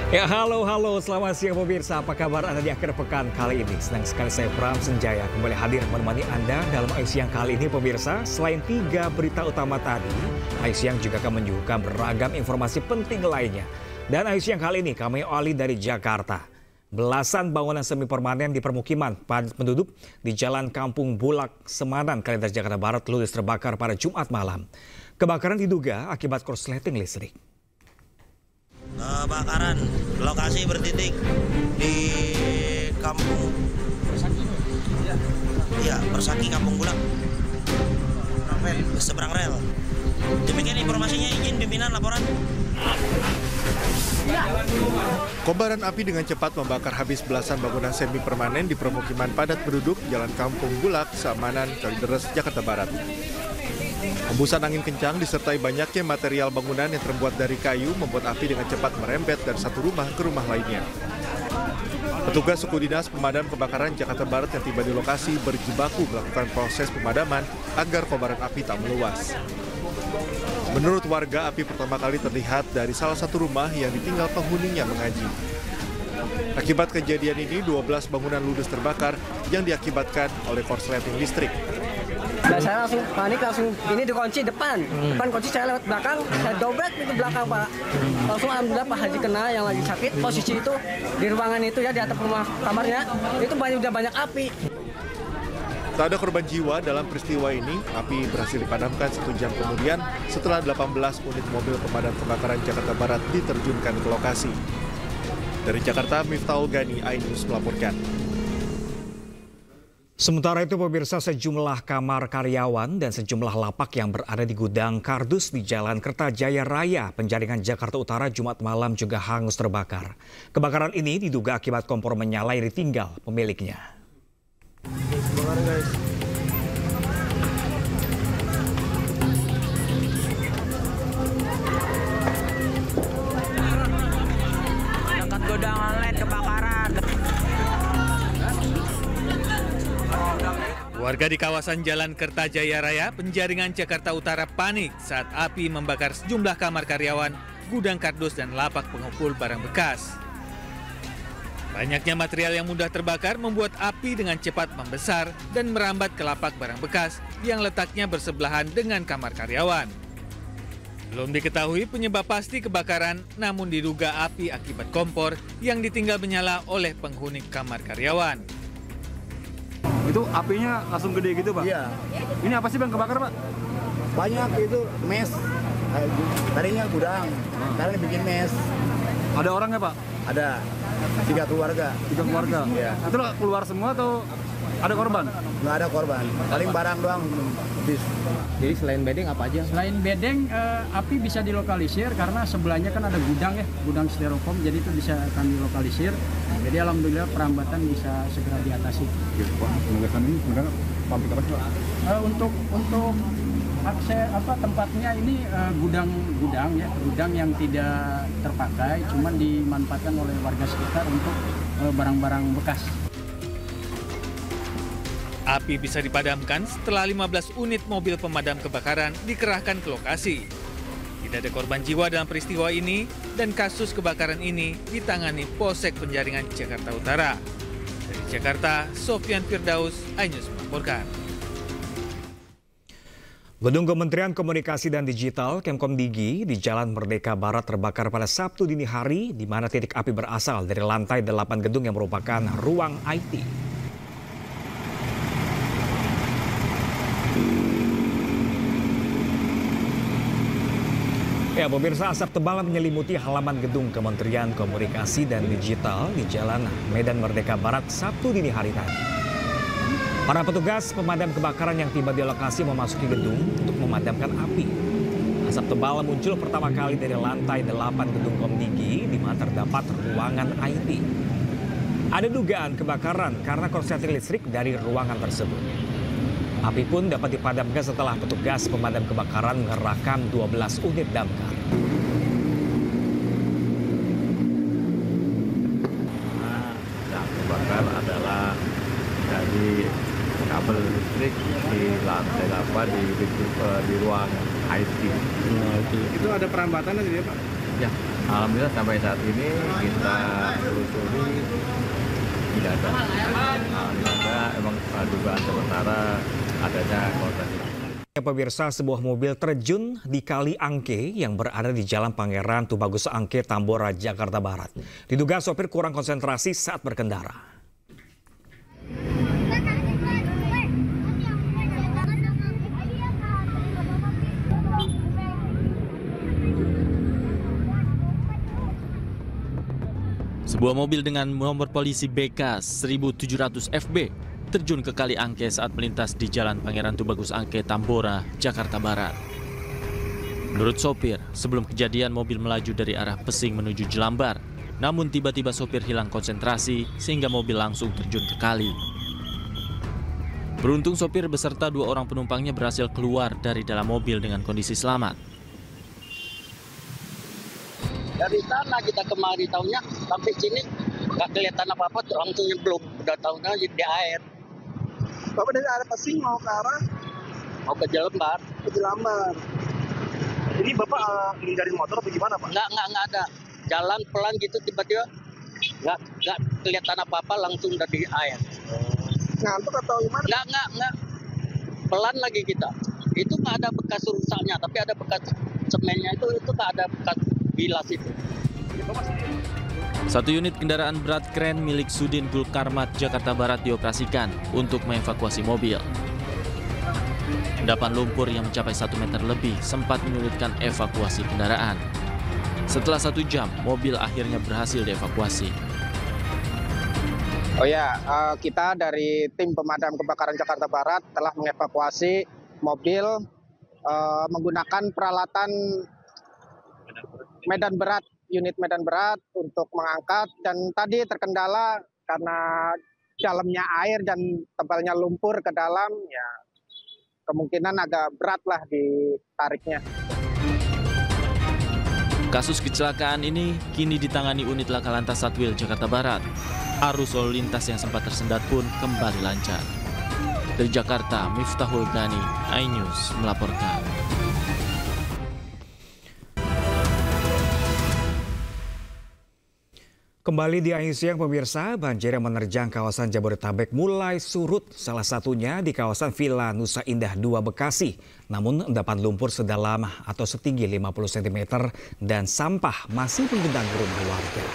Ya, halo, selamat siang pemirsa. Apa kabar Anda di akhir pekan kali ini? Senang sekali saya Pram Senjaya kembali hadir menemani Anda dalam Ayu Siang kali ini pemirsa. Selain 3 berita utama tadi, Ayu Siang juga akan menyuguhkan beragam informasi penting lainnya. Dan Ayu Siang kali ini kami awali dari Jakarta. Belasan bangunan semi permanen di permukiman padat penduduk di Jalan Kampung Bulak, Semanan, Kalideres, Jakarta Barat ludes terbakar pada Jumat malam. Kebakaran diduga akibat korsleting listrik. Kebakaran lokasi bertitik di Kampung Persaki Kampung Bulak, seberang rel. Demikian informasinya, izin pimpinan laporan. Kobaran api dengan cepat membakar habis belasan bangunan semi permanen di permukiman padat penduduk Jalan Kampung Bulak, Samanan, Kalideres, Jakarta Barat. Hembusan angin kencang disertai banyaknya material bangunan yang terbuat dari kayu membuat api dengan cepat merembet dari satu rumah ke rumah lainnya. Petugas suku dinas pemadam kebakaran Jakarta Barat yang tiba di lokasi berjibaku melakukan proses pemadaman agar kobaran api tak meluas. Menurut warga, api pertama kali terlihat dari salah satu rumah yang ditinggal penghuninya mengaji. Akibat kejadian ini, 12 bangunan ludes terbakar yang diakibatkan oleh korsleting listrik. Dan saya langsung panik, ini dikunci depan kunci, saya lewat belakang, saya dobrak itu belakang Pak. Langsung alhamdulillah Pak Haji kena yang lagi sakit, posisi itu di ruangan itu ya, di atap rumah kamarnya, itu udah banyak api. Tak ada korban jiwa dalam peristiwa ini, api berhasil dipadamkan 1 jam kemudian setelah 18 unit mobil pemadam kebakaran Jakarta Barat diterjunkan ke lokasi. Dari Jakarta, Miftahul Gani, iNews melaporkan. Sementara itu pemirsa, sejumlah kamar karyawan dan sejumlah lapak yang berada di gudang kardus di Jalan Kertajaya Raya, Penjaringan, Jakarta Utara Jumat malam juga hangus terbakar. Kebakaran ini diduga akibat kompor menyala yang ditinggal pemiliknya. Dekat gudang online kebakaran. Warga di kawasan Jalan Kertajaya Raya, Penjaringan, Jakarta Utara panik saat api membakar sejumlah kamar karyawan, gudang kardus, dan lapak pengepul barang bekas. Banyaknya material yang mudah terbakar membuat api dengan cepat membesar dan merambat ke lapak barang bekas yang letaknya bersebelahan dengan kamar karyawan. Belum diketahui penyebab pasti kebakaran, namun diduga api akibat kompor yang ditinggal menyala oleh penghuni kamar karyawan. Itu apinya langsung gede gitu, Pak? Iya. Ini apa sih Bang kebakar, Pak? Banyak itu mes. Tadinya gudang, sekarang bikin mes. Ada orangnya, Pak? Ada 3 keluarga. 3 keluarga? Iya. Itu keluar semua atau ada korban? Nggak ada korban, paling barang doang habis. Jadi selain bedeng apa aja? Selain bedeng, api bisa dilokalisir karena sebelahnya kan ada gudang ya, gudang styrofoam, jadi itu bisa kami lokalisir. Jadi alhamdulillah perambatan bisa segera diatasi. Penugasan ini sebenarnya pabrik apa sih, Pak? Untuk akses tempatnya ini gudang ya, gudang yang tidak terpakai, cuman dimanfaatkan oleh warga sekitar untuk barang-barang bekas. Api bisa dipadamkan setelah 15 unit mobil pemadam kebakaran dikerahkan ke lokasi. Tidak ada korban jiwa dalam peristiwa ini dan kasus kebakaran ini ditangani Polsek Penjaringan, Jakarta Utara. Dari Jakarta, Sofyan Firdaus, iNews melaporkan. Gedung Kementerian Komunikasi dan Digital Kemkomdigi di Jalan Merdeka Barat terbakar pada Sabtu dini hari, di mana titik api berasal dari lantai 8 gedung yang merupakan ruang IT. Ya, pemirsa, asap tebal menyelimuti halaman gedung Kementerian Komunikasi dan Digital di Jalan Medan Merdeka Barat Sabtu dini hari tadi. Para petugas pemadam kebakaran yang tiba di lokasi memasuki gedung untuk memadamkan api. Asap tebal muncul pertama kali dari lantai 8 gedung Komdigi di mana terdapat ruangan IT. Ada dugaan kebakaran karena korsleting listrik dari ruangan tersebut. Api pun dapat dipadamkan setelah petugas pemadam kebakaran mengerahkan 12 unit damkar. Yang terbakar adalah dari kabel listrik di lantai 8 di ruang IT. Itu ada perambatan tadi ya, Pak? Ya, Alhamdulillah sampai saat ini kita telusuri tidak ada. Alhamdulillah emang dugaan sementara adanya korban. Pemirsa, sebuah mobil terjun di Kali Angke yang berada di Jalan Pangeran Tubagus Angke, Tambora, Jakarta Barat. Diduga sopir kurang konsentrasi saat berkendara. Sebuah mobil dengan nomor polisi BK 1700 FB terjun ke Kali Angke saat melintas di Jalan Pangeran Tubagus Angke, Tambora, Jakarta Barat. Menurut sopir, sebelum kejadian mobil melaju dari arah Pesing menuju Jelambar. Namun tiba-tiba sopir hilang konsentrasi sehingga mobil langsung terjun ke kali. Beruntung sopir beserta 2 orang penumpangnya berhasil keluar dari dalam mobil dengan kondisi selamat. Dari sana kita kemari tahunya sampai sini nggak kelihatan apa-apa, langsung belum udah tahunya di air. Bapak dari arah Pesing mau ke arah? Mau ke Jelambar. Ke Jelambar. Ini Bapak menghindari motor atau gimana Pak? Nggak ada. Jalan pelan gitu tiba-tiba nggak kelihatan apa-apa, langsung udah di air. Ngantuk atau gimana? Nggak. Pelan lagi kita. Itu nggak ada bekas rusaknya, tapi ada bekas semennya itu nggak ada bekas bilas itu. Satu unit kendaraan berat kren milik Sudin Gulkarmat Jakarta Barat dioperasikan untuk mengevakuasi mobil. Endapan lumpur yang mencapai 1 meter lebih sempat menyulitkan evakuasi kendaraan. Setelah 1 jam, mobil akhirnya berhasil dievakuasi. Oh ya, kita dari tim pemadam kebakaran Jakarta Barat telah mengevakuasi mobil menggunakan peralatan medan berat, unit medan berat untuk mengangkat, dan tadi terkendala karena dalamnya air dan tebalnya lumpur ke dalam, ya kemungkinan agak berat lah ditariknya. Kasus kecelakaan ini kini ditangani unit Laka Lantas Satwil Jakarta Barat. Arus lalu lintas yang sempat tersendat pun kembali lancar. Dari Jakarta, Miftahul Gani, iNews melaporkan. Kembali di Akhir Siang, pemirsa, banjir yang menerjang kawasan Jabodetabek mulai surut, salah satunya di kawasan Villa Nusa Indah 2 Bekasi. Namun endapan lumpur sedalam atau setinggi 50 cm dan sampah masih menggenang rumah warga.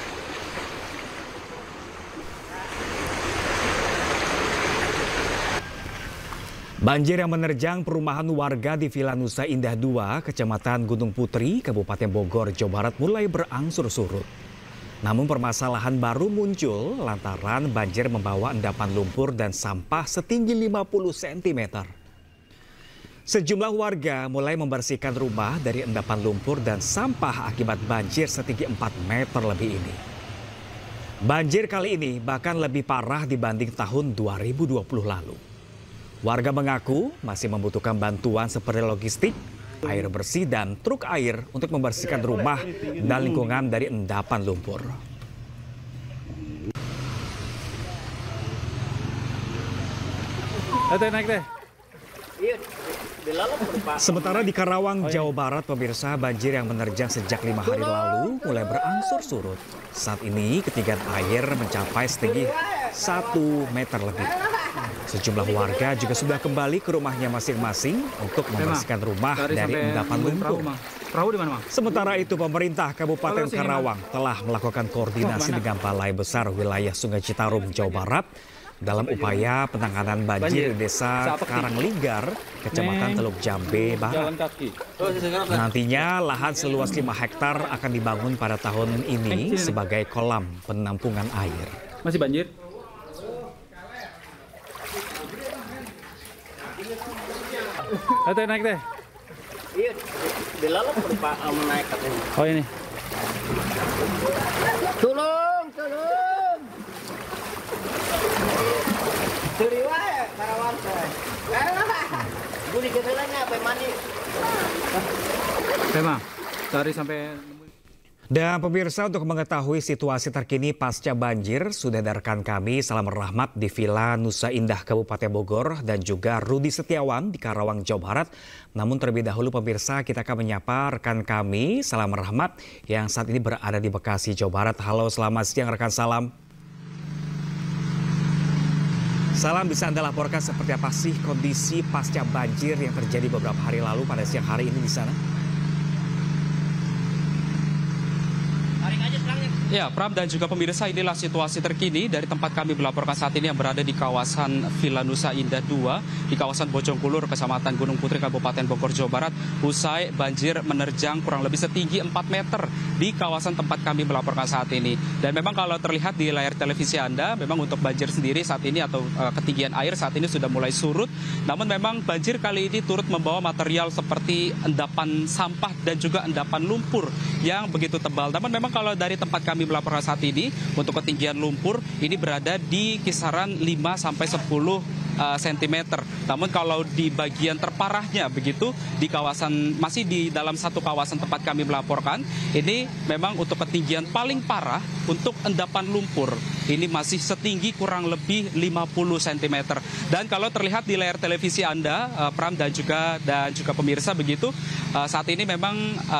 Banjir yang menerjang perumahan warga di Villa Nusa Indah 2, Kecamatan Gunung Putri, Kabupaten Bogor, Jawa Barat mulai berangsur surut. Namun permasalahan baru muncul lantaran banjir membawa endapan lumpur dan sampah setinggi 50 cm. Sejumlah warga mulai membersihkan rumah dari endapan lumpur dan sampah akibat banjir setinggi 4 meter lebih ini. Banjir kali ini bahkan lebih parah dibanding tahun 2020 lalu. Warga mengaku masih membutuhkan bantuan seperti logistik, air bersih dan truk air untuk membersihkan rumah dan lingkungan dari endapan lumpur. Naik deh. Sementara di Karawang, Jawa Barat, pemirsa, banjir yang menerjang sejak 5 hari lalu mulai berangsur surut. Saat ini ketinggian air mencapai setinggi 1 meter lebih. Sejumlah warga juga sudah kembali ke rumahnya masing-masing untuk membersihkan rumah dari endapan lumpur. Sementara itu, pemerintah Kabupaten Karawang telah melakukan koordinasi dengan Balai Besar Wilayah Sungai Citarum, Jawa Barat dalam upaya penanganan banjir di Desa Karanglinggar, Kecamatan Teluk Jambe Barat. Nantinya lahan seluas 5 hektar akan dibangun pada tahun ini sebagai kolam penampungan air. Masih banjir? Naik deh. Iya, di lalu Pak menaik katanya. Oh ini. Tolong. Suri wae Karawang teh. Buli kedelanya apa mandi? Tema, cari sampai. Dan pemirsa, untuk mengetahui situasi terkini pasca banjir, sudah ada rekan kami Salam Rahmat di Villa Nusa Indah Kabupaten Bogor dan juga Rudi Setiawan di Karawang, Jawa Barat. Namun terlebih dahulu pemirsa, kita akan menyapa rekan kami Salam Rahmat yang saat ini berada di Bekasi, Jawa Barat. Halo, selamat siang rekan Salam. Salam, bisa Anda laporkan seperti apa sih kondisi pasca banjir yang terjadi beberapa hari lalu pada siang hari ini di sana? Ya, Pram dan juga pemirsa, inilah situasi terkini dari tempat kami melaporkan saat ini yang berada di kawasan Villa Nusa Indah 2 di kawasan Bojongkulur, Kecamatan Gunung Putri, Kabupaten Bogor, Jawa Barat. Usai banjir menerjang kurang lebih setinggi 4 meter di kawasan tempat kami melaporkan saat ini. Dan memang kalau terlihat di layar televisi Anda, memang untuk banjir sendiri saat ini atau ketinggian air saat ini sudah mulai surut. Namun memang banjir kali ini turut membawa material seperti endapan sampah dan juga endapan lumpur yang begitu tebal. Namun memang kalau dari tempat kami melaporkan saat ini untuk ketinggian lumpur ini berada di kisaran 5-10 cm. Namun kalau di bagian terparahnya begitu di kawasan, masih di dalam satu kawasan tempat kami melaporkan, ini memang untuk ketinggian paling parah untuk endapan lumpur ini masih setinggi kurang lebih 50 cm. Dan kalau terlihat di layar televisi Anda, Pram dan juga pemirsa begitu, saat ini memang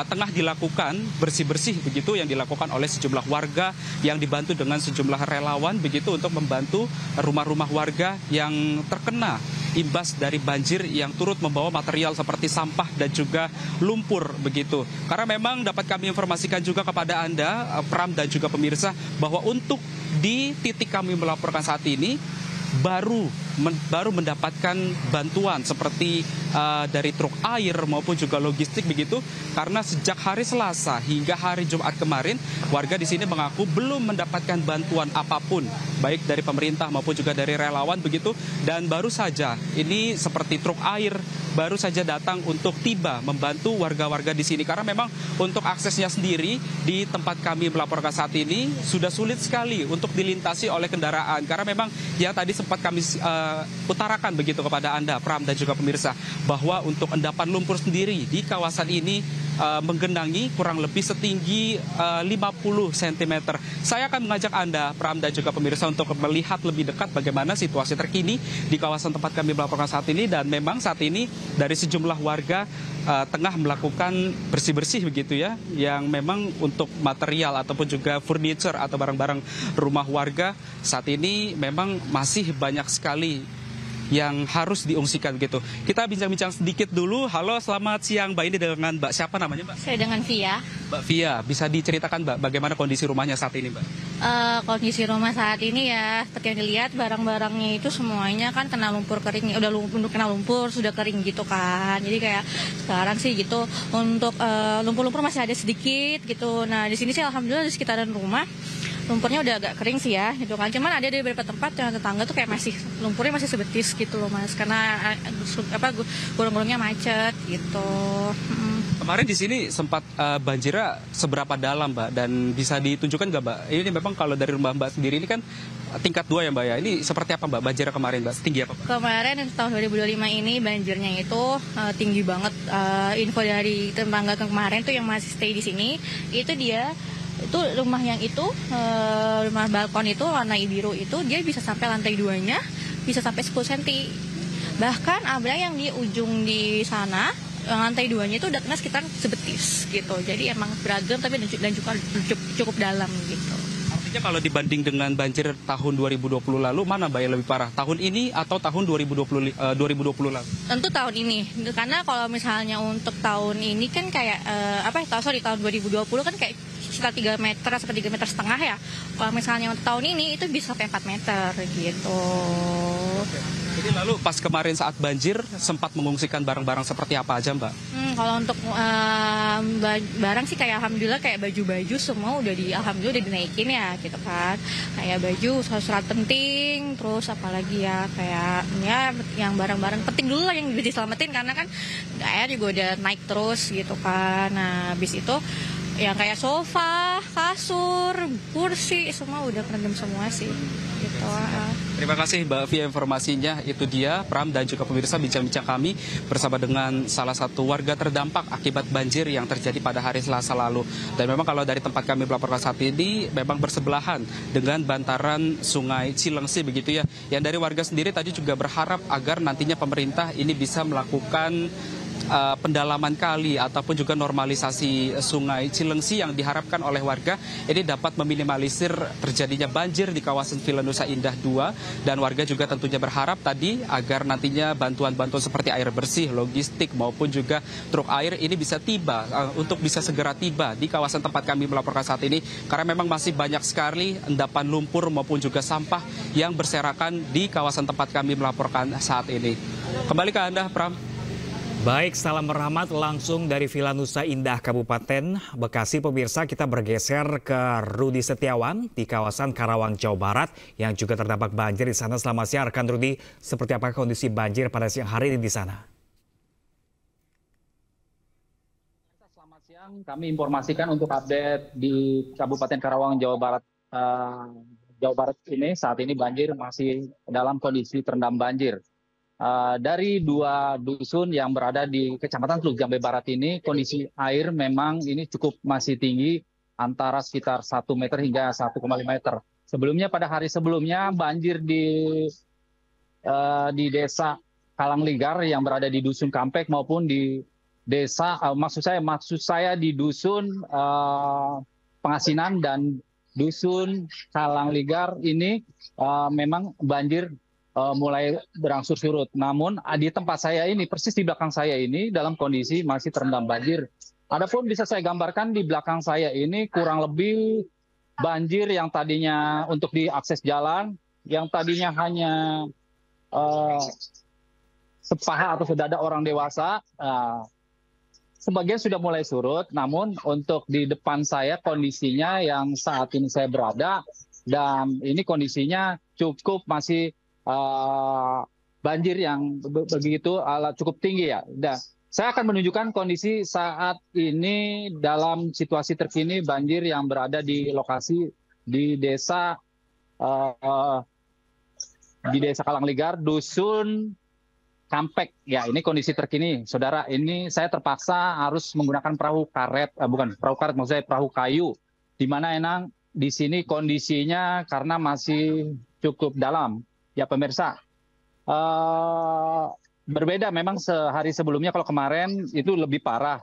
tengah dilakukan bersih-bersih begitu yang dilakukan oleh sejumlah warga yang dibantu dengan sejumlah relawan begitu untuk membantu rumah-rumah warga yang terkena imbas dari banjir yang turut membawa material seperti sampah dan juga lumpur begitu. Karena memang dapat kami informasikan juga kepada Anda, Pram dan juga pemirsa, bahwa untuk di titik kami melaporkan saat ini baru mendapatkan bantuan seperti dari truk air maupun juga logistik begitu, karena sejak hari Selasa hingga hari Jumat kemarin warga di sini mengaku belum mendapatkan bantuan apapun baik dari pemerintah maupun juga dari relawan begitu, dan baru saja ini seperti truk air baru saja datang untuk tiba membantu warga-warga di sini, karena memang untuk aksesnya sendiri di tempat kami melaporkan saat ini sudah sulit sekali untuk dilintasi oleh kendaraan, karena memang yang tadi sempat kami utarakan begitu kepada Anda, Pram dan juga pemirsa, bahwa untuk endapan lumpur sendiri di kawasan ini menggenangi kurang lebih setinggi 50 cm. Saya akan mengajak Anda, Pram dan juga pemirsa, untuk melihat lebih dekat bagaimana situasi terkini di kawasan tempat kami melaporkan saat ini. Dan memang saat ini dari sejumlah warga tengah melakukan bersih-bersih begitu ya, yang memang untuk material ataupun juga furniture atau barang-barang rumah warga saat ini memang masih banyak sekali yang harus diungsikan begitu. Kita bincang-bincang sedikit dulu. Halo, selamat siang Mbak. Ini dengan Mbak siapa namanya Mbak? Saya dengan Via. Mbak Via, bisa diceritakan Mbak bagaimana kondisi rumahnya saat ini Mbak? Kondisi rumah saat ini ya seperti yang dilihat, barang-barangnya itu semuanya kan kena lumpur kering, udah kena lumpur, sudah kering gitu kan. Jadi kayak sekarang sih gitu untuk lumpur-lumpur masih ada sedikit gitu. Nah di sini sih alhamdulillah di sekitaran rumah lumpurnya udah agak kering sih ya gitu kan. Cuman ada di beberapa tempat yang tetangga tuh kayak masih lumpurnya masih sebetis gitu loh Mas, karena gulung-gulungnya macet gitu. Kemarin di sini sempat banjirnya seberapa dalam Mbak, dan bisa ditunjukkan nggak Mbak? Ini memang kalau dari rumah Mbak sendiri ini kan tingkat 2 ya Mbak ya. Ini seperti apa Mbak banjirnya kemarin Mbak? Setinggi apa Mbak? Kemarin tahun 2025 ini banjirnya itu tinggi banget. Info dari tetangga kemarin tuh yang masih stay di sini, itu dia itu rumah yang itu rumah balkon itu warna biru itu dia bisa sampai lantai 2-nya bisa sampai 10 cm. Bahkan ada yang di ujung di sana lantai 2-nya itu udah kena sekitar sebetis gitu. Jadi emang beragam tapi dan juga cukup dalam gitu. Artinya kalau dibanding dengan banjir tahun 2020 lalu, mana Mbak yang lebih parah? Tahun ini atau tahun 2020 lalu? Tentu tahun ini. Karena kalau misalnya untuk tahun ini kan kayak tahun 2020 kan kayak sekitar 3 meter sampai 3,5 meter ya. Kalau misalnya untuk tahun ini itu bisa sampai 4 meter gitu. Jadi lalu pas kemarin saat banjir sempat mengungsikan barang-barang seperti apa aja Mbak? Kalau untuk barang sih kayak alhamdulillah kayak baju-baju semua alhamdulillah udah dinaikin ya gitu kan. Kayak baju, surat penting, terus apalagi ya kayak ya yang barang-barang penting dulu lah yang bisa diselamatin, karena kan air juga udah naik terus gitu kan. Nah habis itu yang kayak sofa, kasur, kursi, semua udah kerendam semua sih. Gitu. Terima kasih Mbak Fia informasinya. Itu dia Pram dan juga pemirsa bincang-bincang kami bersama dengan salah satu warga terdampak akibat banjir yang terjadi pada hari Selasa lalu. Dan memang kalau dari tempat kami melaporkan saat ini memang bersebelahan dengan bantaran Sungai Cilengsi begitu ya. Yang dari warga sendiri tadi juga berharap agar nantinya pemerintah ini bisa melakukan pendalaman kali ataupun juga normalisasi Sungai Cilengsi yang diharapkan oleh warga ini dapat meminimalisir terjadinya banjir di kawasan Villa Nusa Indah 2, dan warga juga tentunya berharap tadi agar nantinya bantuan-bantuan seperti air bersih, logistik maupun juga truk air ini bisa tiba untuk bisa segera tiba di kawasan tempat kami melaporkan saat ini, karena memang masih banyak sekali endapan lumpur maupun juga sampah yang berserakan di kawasan tempat kami melaporkan saat ini. Kembali ke Anda, Pram. Baik, salam rahmat langsung dari Villa Nusa Indah, Kabupaten Bekasi. Pemirsa, kita bergeser ke Rudi Setiawan di kawasan Karawang, Jawa Barat yang juga terdampak banjir di sana. Selamat siang, rekan Rudi. Seperti apa kondisi banjir pada siang hari ini di sana? Selamat siang, kami informasikan untuk update di Kabupaten Karawang, Jawa Barat. Jawa Barat ini saat ini banjir masih dalam kondisi terendam banjir. Dari 2 dusun yang berada di Kecamatan Teluk Jambe Barat ini, kondisi air memang ini cukup masih tinggi, antara sekitar 1 meter hingga 1,5 meter. Sebelumnya pada hari sebelumnya banjir di desa Kalangligar yang berada di dusun Kampek maupun di desa maksud saya di dusun Pengasinan dan dusun Kalangligar ini memang banjir mulai berangsur surut. Namun di tempat saya ini, persis di belakang saya ini dalam kondisi masih terendam banjir. Adapun bisa saya gambarkan di belakang saya ini kurang lebih banjir yang tadinya untuk diakses jalan, yang tadinya hanya sepaha atau sedada orang dewasa, sebagian sudah mulai surut. Namun untuk di depan saya kondisinya yang saat ini saya berada, dan ini kondisinya cukup masih banjir yang begitu cukup tinggi ya. Dan saya akan menunjukkan kondisi saat ini dalam situasi terkini banjir yang berada di lokasi di desa Kalangligar, dusun Kampek. Ya, ini kondisi terkini, saudara. Ini saya terpaksa harus menggunakan perahu karet, bukan perahu karet, maksud saya perahu kayu. Di mana emang di sini kondisinya karena masih cukup dalam. Ya pemirsa, berbeda memang sehari sebelumnya. Kalau kemarin itu lebih parah.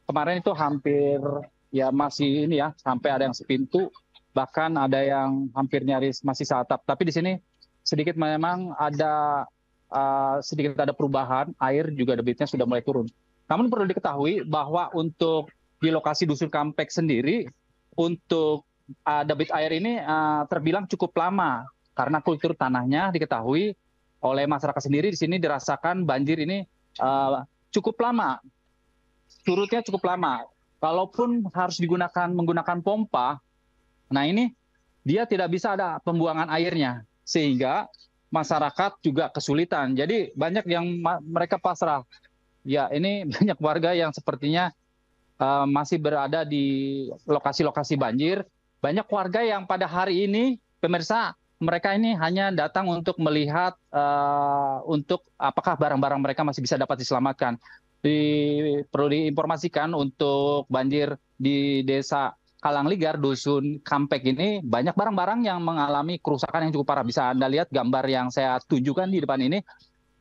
Kemarin itu hampir ya masih ini ya, sampai ada yang sepintu, bahkan ada yang hampir nyaris masih seatap. Tapi di sini sedikit memang ada sedikit ada perubahan, air juga debitnya sudah mulai turun. Namun perlu diketahui bahwa untuk di lokasi dusun Kampek sendiri, untuk debit air ini terbilang cukup lama. Karena kultur tanahnya diketahui oleh masyarakat sendiri di sini dirasakan banjir ini cukup lama, surutnya cukup lama. Kalaupun harus menggunakan pompa, nah ini dia tidak bisa ada pembuangan airnya, sehingga masyarakat juga kesulitan. Jadi banyak yang mereka pasrah. Ya ini banyak warga yang sepertinya masih berada di lokasi-lokasi banjir. Banyak warga yang pada hari ini, pemirsa, mereka ini hanya datang untuk melihat untuk apakah barang-barang mereka masih bisa dapat diselamatkan. Perlu diinformasikan untuk banjir di desa Kalangligar, dusun Kampek ini banyak barang-barang yang mengalami kerusakan yang cukup parah. Bisa Anda lihat gambar yang saya tunjukkan di depan ini.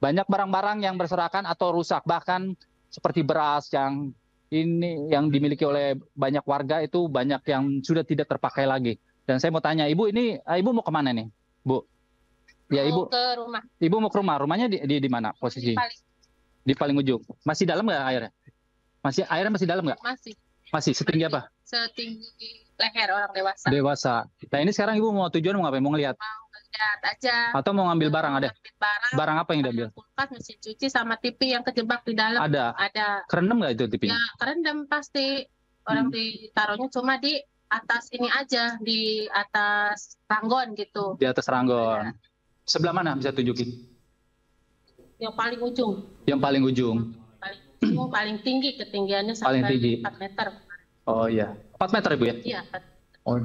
Banyak barang-barang yang berserakan atau rusak, bahkan seperti beras yang dimiliki oleh banyak warga itu banyak yang sudah tidak terpakai lagi. Dan saya mau tanya, Ibu ini, Ibu mau kemana nih, Bu? Ya, Ibu. Ke rumah. Ibu mau ke rumah. Rumahnya di mana posisi? Di paling ujung. Masih dalam nggak airnya? Airnya masih dalam nggak? Masih. Masih. Setinggi apa? Setinggi leher orang dewasa. Dewasa. Nah ini sekarang Ibu mau tujuan mau ngapain? Mau ngeliat? Mau ngeliat aja. Atau mau ngambil barang ada? Barang apa yang diambil? Kulkas, mesin cuci, sama TV yang kejebak di dalam. Ada. Kerendam nggak itu TV-nya? Ya, kerendam pasti. Orang ditaruhnya cuma di atas ini aja, di atas ranggon gitu. Di atas ranggon. Ya. Sebelah mana bisa tunjukin? Yang paling ujung. Yang paling ujung. Paling tinggi, ketinggiannya sampai 4 meter. Oh iya. 4 meter Ibu ya? Iya. Oh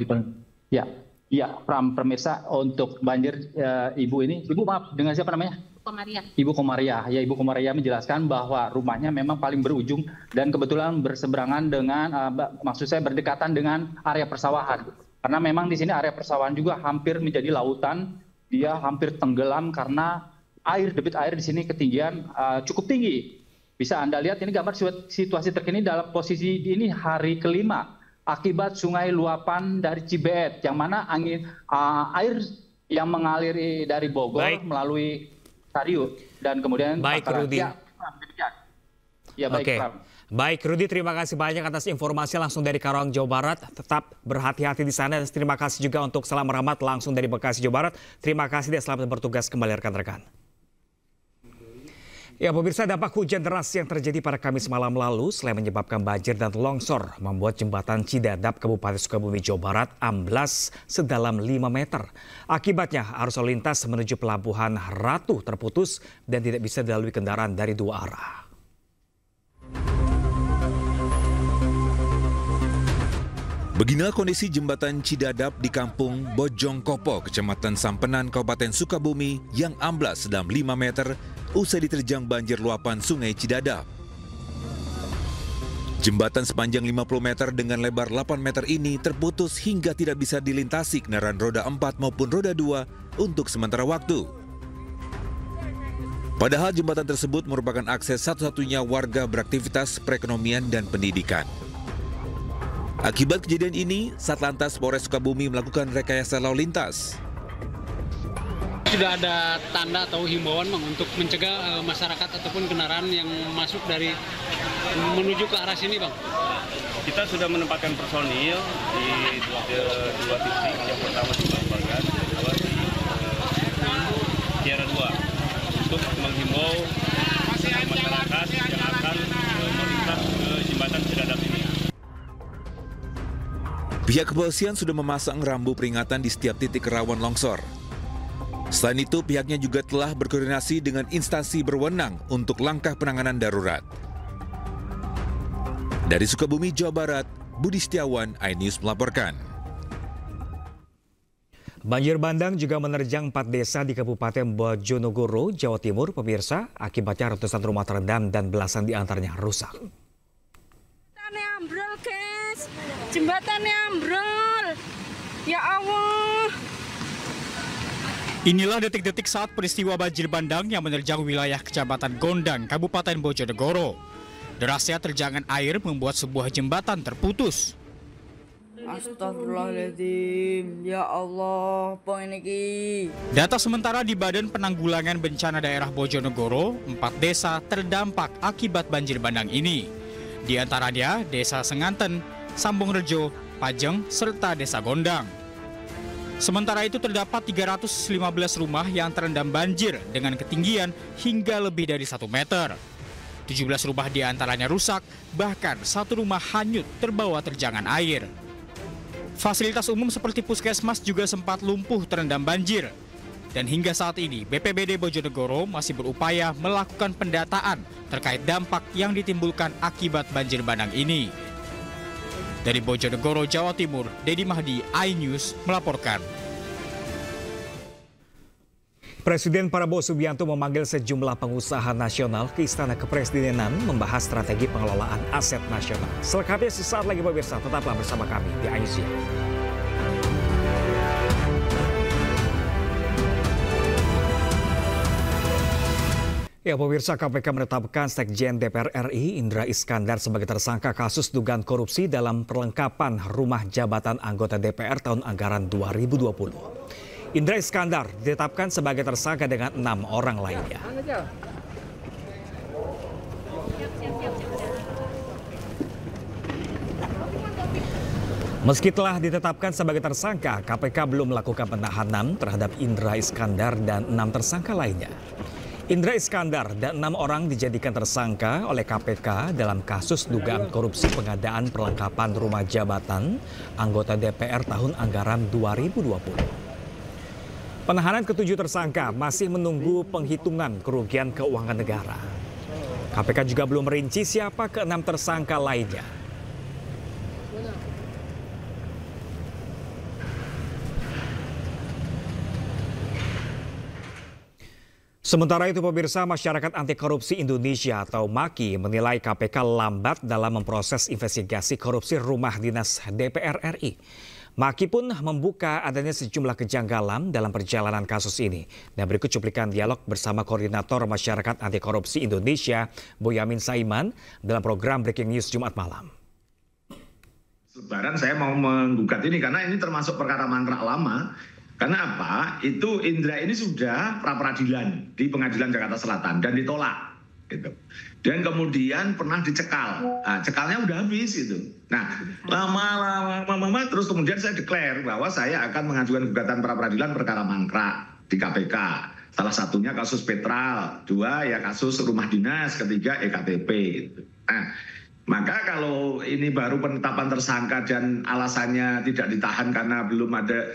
ya, ya, pemirsa untuk banjir Ibu ini, Ibu maaf dengan siapa namanya? Komaria. Ibu Komaria. Ya, Ibu Komaria menjelaskan bahwa rumahnya memang paling berujung dan kebetulan berseberangan dengan, maksud saya berdekatan dengan area persawahan. Karena memang di sini area persawahan juga hampir menjadi lautan, dia hampir tenggelam karena debit air di sini ketinggian cukup tinggi. Bisa Anda lihat ini gambar situasi terkini dalam posisi ini hari kelima akibat sungai luapan dari Cibeet, yang mana air yang mengalir dari Bogor melalui Sariut dan kemudian baik Rudi. Ya baik. Oke. Baik Rudi, terima kasih banyak atas informasi langsung dari Karawang, Jawa Barat. Tetap berhati-hati di sana dan terima kasih juga untuk Salam Rahmat langsung dari Bekasi, Jawa Barat. Terima kasih dan selamat bertugas kembali rekan-rekan. Ya pemirsa, dampak hujan deras yang terjadi pada Kamis malam lalu selain menyebabkan banjir dan longsor membuat jembatan Cidadap Kabupaten Sukabumi, Jawa Barat amblas sedalam 5 meter. Akibatnya arus lalu lintas menuju Pelabuhan Ratu terputus dan tidak bisa dilalui kendaraan dari 2 arah. Beginilah kondisi jembatan Cidadap di Kampung Bojongkopo, Kecamatan Sampenan, Kabupaten Sukabumi yang amblas sedalam 5 meter usai diterjang banjir luapan Sungai Cidadap. Jembatan sepanjang 50 meter dengan lebar 8 meter ini terputus hingga tidak bisa dilintasi kendaraan roda 4 maupun roda 2 untuk sementara waktu. Padahal jembatan tersebut merupakan akses satu-satunya warga beraktivitas perekonomian dan pendidikan. Akibat kejadian ini, Satlantas Polres Sukabumi melakukan rekayasa lalu lintas. Sudah ada tanda atau himbauan untuk mencegah masyarakat ataupun kendaraan yang masuk dari menuju ke arah sini, Bang. Kita sudah menempatkan personil di dua titik. Yang pertama di Babagan, kedua di Kiara 2 untuk menghimbau masyarakat yang akan melintas ke jembatan Cidadap ini. Pihak kepolisian sudah memasang rambu peringatan di setiap titik rawan longsor. Selain itu, pihaknya juga telah berkoordinasi dengan instansi berwenang untuk langkah penanganan darurat. Dari Sukabumi, Jawa Barat, Budi Setiawan, iNews melaporkan. Banjir bandang juga menerjang 4 desa di Kabupaten Bojonegoro, Jawa Timur, pemirsa. Akibatnya ratusan rumah terendam dan belasan diantaranya rusak. Ambrol, guys. Jembatannya ambrol. Ya Allah. Inilah detik-detik saat peristiwa banjir bandang yang menerjang wilayah Kecamatan Gondang, Kabupaten Bojonegoro. Derasnya terjangan air membuat sebuah jembatan terputus. Astagfirullahaladzim. Ya Allah, apa ini? Data sementara di Badan Penanggulangan Bencana Daerah Bojonegoro, 4 desa terdampak akibat banjir bandang ini. Di antaranya Desa Senganten, Sambungrejo, Pajeng, serta Desa Gondang. Sementara itu terdapat 315 rumah yang terendam banjir dengan ketinggian hingga lebih dari 1 meter. 17 rumah di antaranya rusak, bahkan 1 rumah hanyut terbawa terjangan air. Fasilitas umum seperti puskesmas juga sempat lumpuh terendam banjir. Dan hingga saat ini, BPBD Bojonegoro masih berupaya melakukan pendataan terkait dampak yang ditimbulkan akibat banjir bandang ini. Dari Bojonegoro, Jawa Timur, Dedi Mahdi, iNews melaporkan. Presiden Prabowo Subianto memanggil sejumlah pengusaha nasional ke Istana Kepresidenan membahas strategi pengelolaan aset nasional. Selengkapnya sesaat lagi pemirsa, tetaplah bersama kami di iNews. Ya pemirsa, KPK menetapkan Sekjen DPR RI Indra Iskandar sebagai tersangka kasus dugaan korupsi dalam perlengkapan rumah jabatan anggota DPR tahun anggaran 2020. Indra Iskandar ditetapkan sebagai tersangka dengan 6 orang lainnya. Meski telah ditetapkan sebagai tersangka, KPK belum melakukan penahanan terhadap Indra Iskandar dan 6 tersangka lainnya. Indra Iskandar dan 6 orang dijadikan tersangka oleh KPK dalam kasus dugaan korupsi pengadaan perlengkapan rumah jabatan anggota DPR tahun anggaran 2020. Penahanan ke-7 tersangka masih menunggu penghitungan kerugian keuangan negara. KPK juga belum merinci siapa ke-6 tersangka lainnya. Sementara itu pemirsa, Masyarakat Anti Korupsi Indonesia atau MAKI menilai KPK lambat dalam memproses investigasi korupsi rumah dinas DPR RI. MAKI pun membuka adanya sejumlah kejanggalan dalam perjalanan kasus ini. Dan berikut cuplikan dialog bersama Koordinator Masyarakat Anti Korupsi Indonesia, Boyamin Saiman, dalam program Breaking News Jumat malam. Lebaran saya mau menggugat ini karena ini termasuk perkara mangkrak lama. Karena apa? Itu Indra ini sudah pra-peradilan di Pengadilan Jakarta Selatan dan ditolak. Gitu. Dan kemudian pernah dicekal. Nah, cekalnya udah habis itu. Nah, lama-lama terus kemudian saya declare bahwa saya akan mengajukan gugatan pra-peradilan perkara mangkrak di KPK. Salah satunya kasus Petral, 2 ya kasus rumah dinas, 3 EKTP. Gitu. Nah, maka kalau ini baru penetapan tersangka dan alasannya tidak ditahan karena belum ada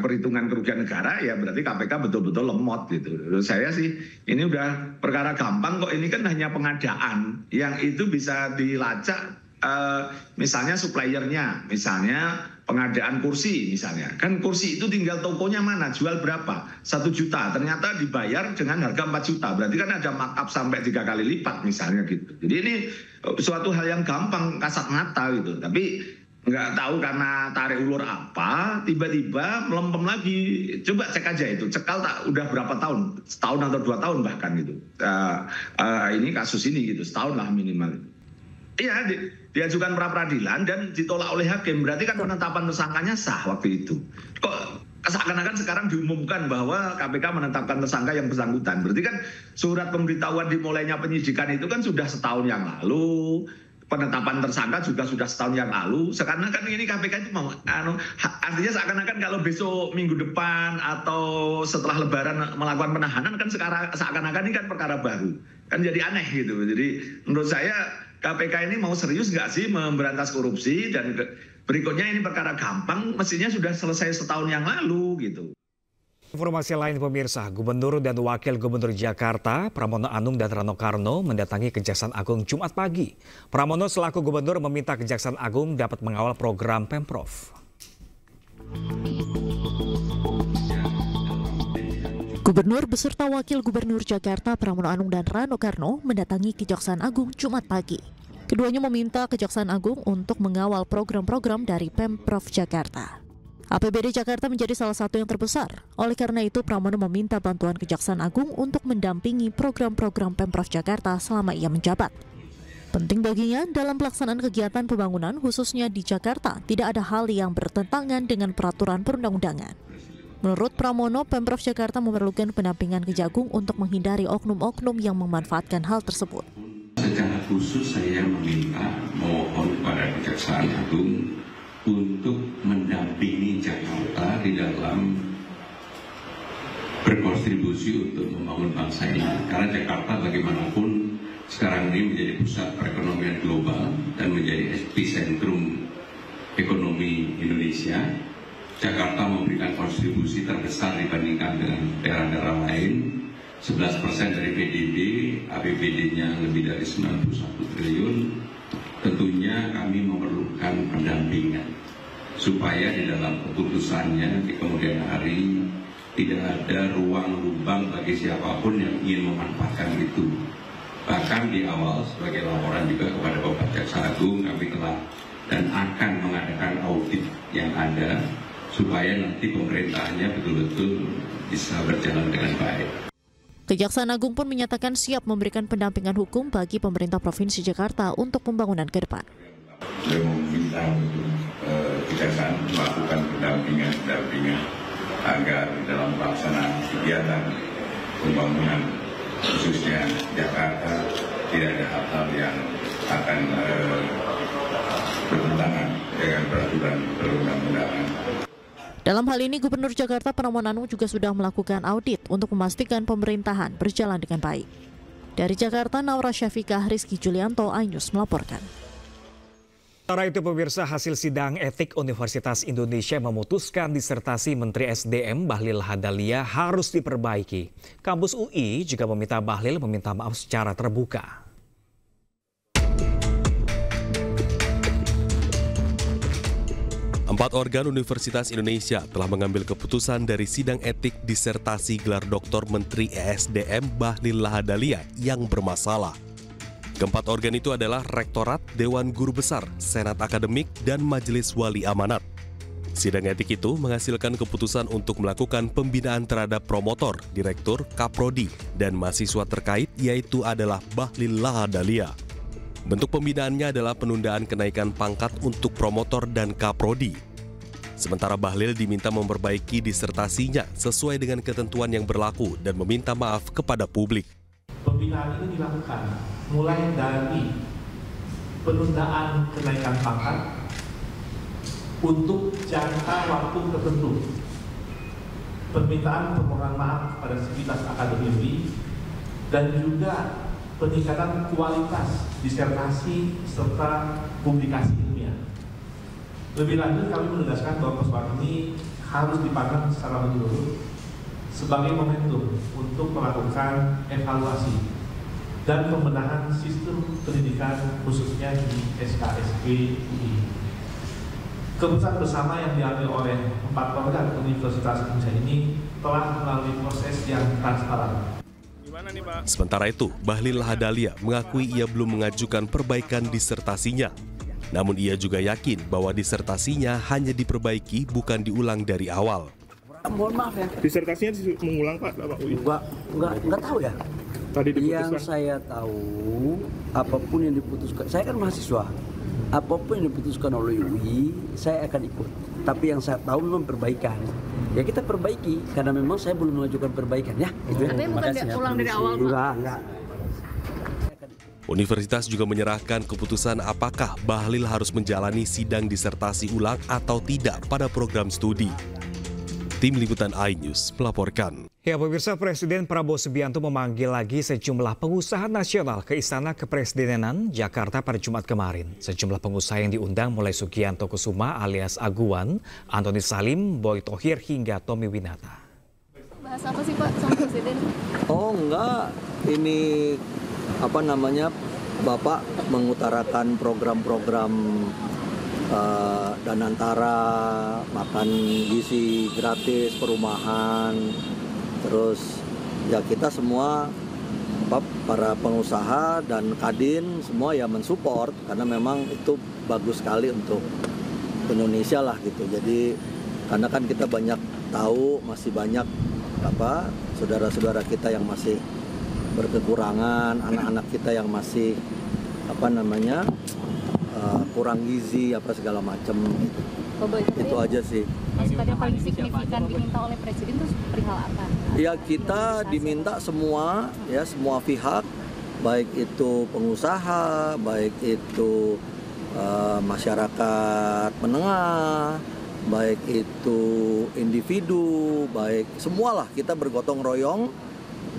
perhitungan kerugian negara, ya berarti KPK betul-betul lemot gitu. Menurut saya sih ini udah perkara gampang kok, ini kan hanya pengadaan yang itu bisa dilacak, misalnya suppliernya, misalnya pengadaan kursi misalnya. Kan kursi itu tinggal tokonya mana, jual berapa, 1 juta, ternyata dibayar dengan harga 4 juta. Berarti kan ada markup sampai 3 kali lipat misalnya gitu. Jadi ini suatu hal yang gampang kasat mata gitu. Tapi nggak tahu karena tarik ulur apa, tiba-tiba melempem lagi. Coba cek aja itu, cekal tak udah berapa tahun, setahun atau 2 tahun bahkan gitu. Ini kasus ini gitu, setahun lah minimal. Iya, diajukan pra-peradilan dan ditolak oleh hakim. Berarti kan penetapan tersangkanya sah waktu itu. Kok seakan-akan sekarang diumumkan bahwa KPK menetapkan tersangka yang bersangkutan. Berarti kan surat pemberitahuan dimulainya penyidikan itu kan sudah setahun yang lalu. Penetapan tersangka juga sudah setahun yang lalu. Seakan-akan ini KPK itu mau, artinya seakan-akan kalau besok minggu depan atau setelah Lebaran melakukan penahanan kan seakan-akan ini kan perkara baru. Kan jadi aneh gitu. Jadi menurut saya KPK ini mau serius nggak sih memberantas korupsi, dan berikutnya ini perkara gampang, mestinya sudah selesai setahun yang lalu gitu. Informasi lain pemirsa, Gubernur dan Wakil Gubernur Jakarta Pramono Anung dan Rano Karno mendatangi Kejaksaan Agung Jumat pagi. Pramono selaku Gubernur meminta Kejaksaan Agung dapat mengawal program Pemprov. Gubernur beserta Wakil Gubernur Jakarta Pramono Anung dan Rano Karno mendatangi Kejaksaan Agung Jumat pagi. Keduanya meminta Kejaksaan Agung untuk mengawal program-program dari Pemprov Jakarta. APBD Jakarta menjadi salah satu yang terbesar. Oleh karena itu, Pramono meminta bantuan Kejaksaan Agung untuk mendampingi program-program Pemprov Jakarta selama ia menjabat. Penting baginya dalam pelaksanaan kegiatan pembangunan khususnya di Jakarta tidak ada hal yang bertentangan dengan peraturan perundang-undangan. Menurut Pramono, Pemprov Jakarta memerlukan pendampingan Kejagung untuk menghindari oknum-oknum yang memanfaatkan hal tersebut. Secara khusus saya mohon kepada Kejaksaan Agung untuk mendampingi Jakarta di dalam berkontribusi untuk membangun bangsa ini. Karena Jakarta bagaimanapun sekarang ini menjadi pusat perekonomian global dan menjadi epicentrum ekonomi Indonesia. Jakarta memberikan kontribusi terbesar dibandingkan dengan daerah-daerah lain. 11% dari PDB, APBD-nya lebih dari 91 triliun. Tentunya kami memerlukan pendampingan supaya di dalam keputusannya di kemudian hari tidak ada ruang lubang bagi siapapun yang ingin memanfaatkan itu. Bahkan di awal sebagai laporan juga kepada Bapak Jaksa Agung, kami telah dan akan mengadakan audit yang ada supaya nanti pemerintahannya betul-betul bisa berjalan dengan baik. Kejaksaan Agung pun menyatakan siap memberikan pendampingan hukum bagi pemerintah Provinsi Jakarta untuk pembangunan ke depan. Saya meminta untuk Kejaksaan melakukan pendampingan agar dalam pelaksanaan kegiatan pembangunan khususnya Jakarta tidak ada hal-hal yang akan bertentangan dengan peraturan perundang-undangan. Dalam hal ini, Gubernur Jakarta Pramono Anung juga sudah melakukan audit untuk memastikan pemerintahan berjalan dengan baik. Dari Jakarta, Naura Syafiqah, Rizky Julianto, iNews melaporkan. Sementara itu pemirsa, hasil sidang etik Universitas Indonesia memutuskan disertasi Menteri SDM Bahlil Lahadalia harus diperbaiki. Kampus UI juga meminta Bahlil meminta maaf secara terbuka. 4 organ Universitas Indonesia telah mengambil keputusan dari sidang etik disertasi gelar Doktor Menteri ESDM Bahlil Lahadalia yang bermasalah. Keempat organ itu adalah Rektorat, Dewan Guru Besar, Senat Akademik, dan Majelis Wali Amanat. Sidang etik itu menghasilkan keputusan untuk melakukan pembinaan terhadap promotor, direktur, kaprodi, dan mahasiswa terkait yaitu adalah Bahlil Lahadalia. Bentuk pembinaannya adalah penundaan kenaikan pangkat untuk promotor dan kaprodi. Sementara Bahlil diminta memperbaiki disertasinya sesuai dengan ketentuan yang berlaku dan meminta maaf kepada publik. Pembinaan ini dilakukan mulai dari penundaan kenaikan pangkat untuk jangka waktu tertentu, permintaan permohonan maaf pada sivitas akademisi, dan juga peningkatan kualitas disertasi serta publikasi ilmiah. Lebih lanjut, kami menegaskan bahwa persoalan ini harus dipandang secara menyeluruh sebagai momentum untuk melakukan evaluasi dan pembenahan sistem pendidikan khususnya di SKSP UI. Keputusan bersama yang diambil oleh 4 organ Universitas Indonesia ini telah melalui proses yang transparan. Sementara itu, Bahlil Lahadalia mengakui ia belum mengajukan perbaikan disertasinya. Namun ia juga yakin bahwa disertasinya hanya diperbaiki bukan diulang dari awal. Mohon maaf ya. Disertasinya mengulang Pak UI? Enggak tahu ya. Tadi diputuskan. Yang saya tahu, apapun yang diputuskan, saya kan mahasiswa. Apapun yang diputuskan oleh UI, saya akan ikut. Tapi yang saya tahu memang perbaikan. Ya kita perbaiki, karena memang saya belum mengajukan perbaikan ya. Tapi bukan ulang dari awal Pak? Enggak. Universitas juga menyerahkan keputusan apakah Bahlil harus menjalani sidang disertasi ulang atau tidak pada program studi. Tim Liputan iNews melaporkan. Ya pemirsa, Presiden Prabowo Subianto memanggil lagi sejumlah pengusaha nasional ke Istana Kepresidenan Jakarta pada Jumat kemarin. Sejumlah pengusaha yang diundang mulai Sugianto Kusuma alias Aguan, Antoni Salim, Boy Thohir hingga Tommy Winata. Bahas apa sih Pak sama Presiden? Oh enggak, ini Bapak mengutarakan program-program Danantara, makan gizi gratis, perumahan, terus ya kita semua para pengusaha dan Kadin semua ya mensupport karena memang itu bagus sekali untuk Indonesia lah gitu. Jadi karena kan kita banyak tahu masih banyak saudara-saudara kita yang masih berkekurangan, anak-anak kita yang masih kurang gizi segala macam gitu. Itu aja sih. Aspek yang paling signifikan diminta oleh Presiden itu perihal apa? Ya kita diminta semua pihak, baik itu pengusaha, baik itu masyarakat menengah, baik itu individu, baik semualah kita bergotong royong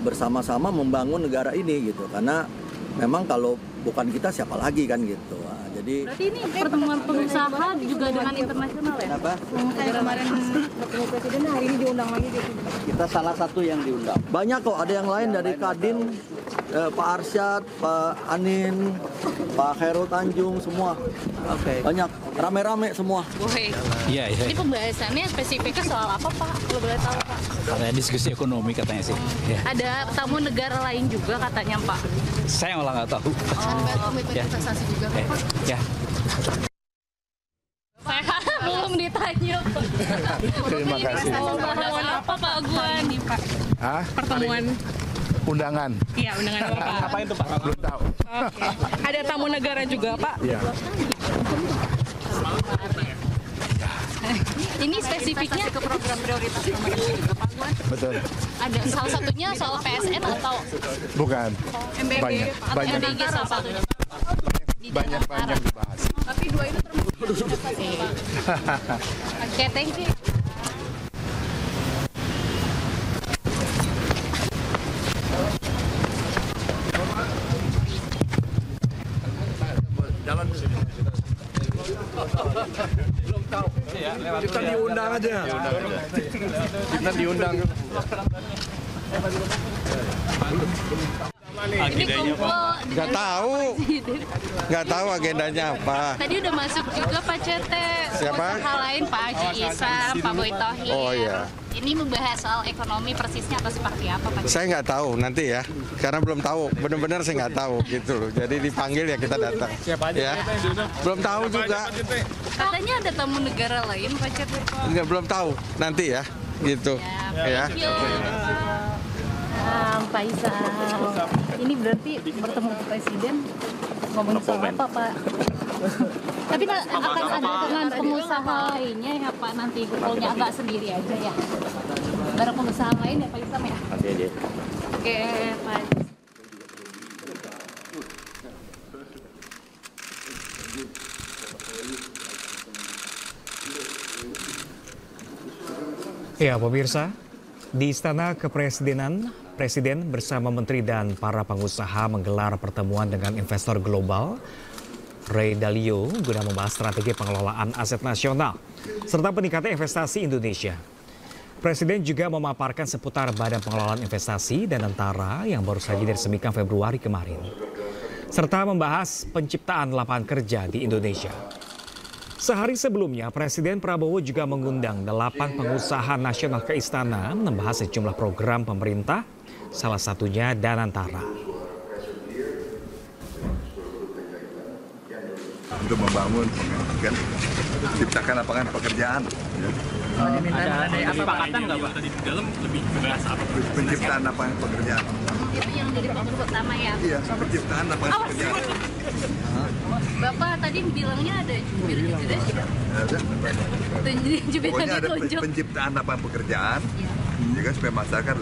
bersama-sama membangun negara ini gitu. Karena memang kalau bukan kita siapa lagi kan gitu. Jadi berarti ini pertemuan pengusaha juga dengan internasional ya? Kenapa? Kayak kemarin bertemu Presiden, hari ini diundang lagi gitu. Kita salah satu yang diundang. Banyak kok, ada yang lain dari Kadin, Pak Arsyad, Pak Anin, Pak Khairul Tanjung, semua. Banyak, rame-rame semua. Iya. Ini pembahasannya spesifiknya soal apa Pak? Kalau boleh tahu Pak? Katanya diskusi ekonomi katanya sih. Ya. Ada tamu negara lain juga katanya Pak? Saya malah nggak tahu. Komitmen investasi juga Pak? Ya. Saya belum ditanya Pak. Terima kasih. Pertemuan apa Pak Aguan? Pertemuan undangan. Iya, undangan apa Pak? Apa itu Pak? Belum tahu. Oke. Ada tamu negara juga Pak? Iya. Ini spesifiknya ke program prioritas pemerintah Pak Aguan? Betul. Ada salah satunya soal PSN atau? Bukan. MBG atau banyak. MBG salah satunya? Banyak dibahas. Tapi dua itu termasuk investasi Pak. Oke, thank you. Jalan belum tahu. Kita diundang aja. Kita diundang. Agendanya Pak? Nggak tahu agendanya apa. Tadi udah masuk juga Pak Cete. Siapa? Hal lain Pak Haji Isam, Pak Boy Tohir. Oh iya. Ini membahas soal ekonomi persisnya atau seperti apa Pak Cete? Saya nggak tahu nanti ya, karena belum tahu. Benar-benar saya nggak tahu gitu loh. Jadi dipanggil ya kita datang. Siapa aja? Ya. Belum tahu juga. Katanya ada tamu negara lain Pak Cete. Nggak, belum tahu nanti ya, gitu. Ya. Pak Isa, ini berarti bertemu Presiden ngomongin soal apa Pak? Tapi akan ada dengan pengusaha lainnya ya Pak, nanti goalnya agak sendiri aja ya. Bareng pengusaha lain ya Pak Isam ya? Nanti aja. Oke Pak. Ya pemirsa, di Istana Kepresidenan, Presiden bersama Menteri dan para pengusaha menggelar pertemuan dengan investor global Ray Dalio guna membahas strategi pengelolaan aset nasional serta peningkatan investasi Indonesia. Presiden juga memaparkan seputar Badan Pengelolaan Investasi dan Antara yang baru saja diresmikan Februari kemarin, serta membahas penciptaan lapangan kerja di Indonesia. Sehari sebelumnya, Presiden Prabowo juga mengundang 8 pengusaha nasional ke Istana membahas sejumlah program pemerintah, salah satunya Danantara. Untuk membangun, kan, ciptakan lapangan pekerjaan. Ya. Ada kesepakatan nggak Pak? Tadi di dalam lebih bahas apa? Penciptaan lapangan pekerjaan. Itu yang jadi fokus pertama ya? Iya, penciptaan lapangan pekerjaan. Bapak tadi bilangnya ada jubir gitu deh. Pokoknya ada penciptaan lapangan pekerjaan, juga supaya masyarakat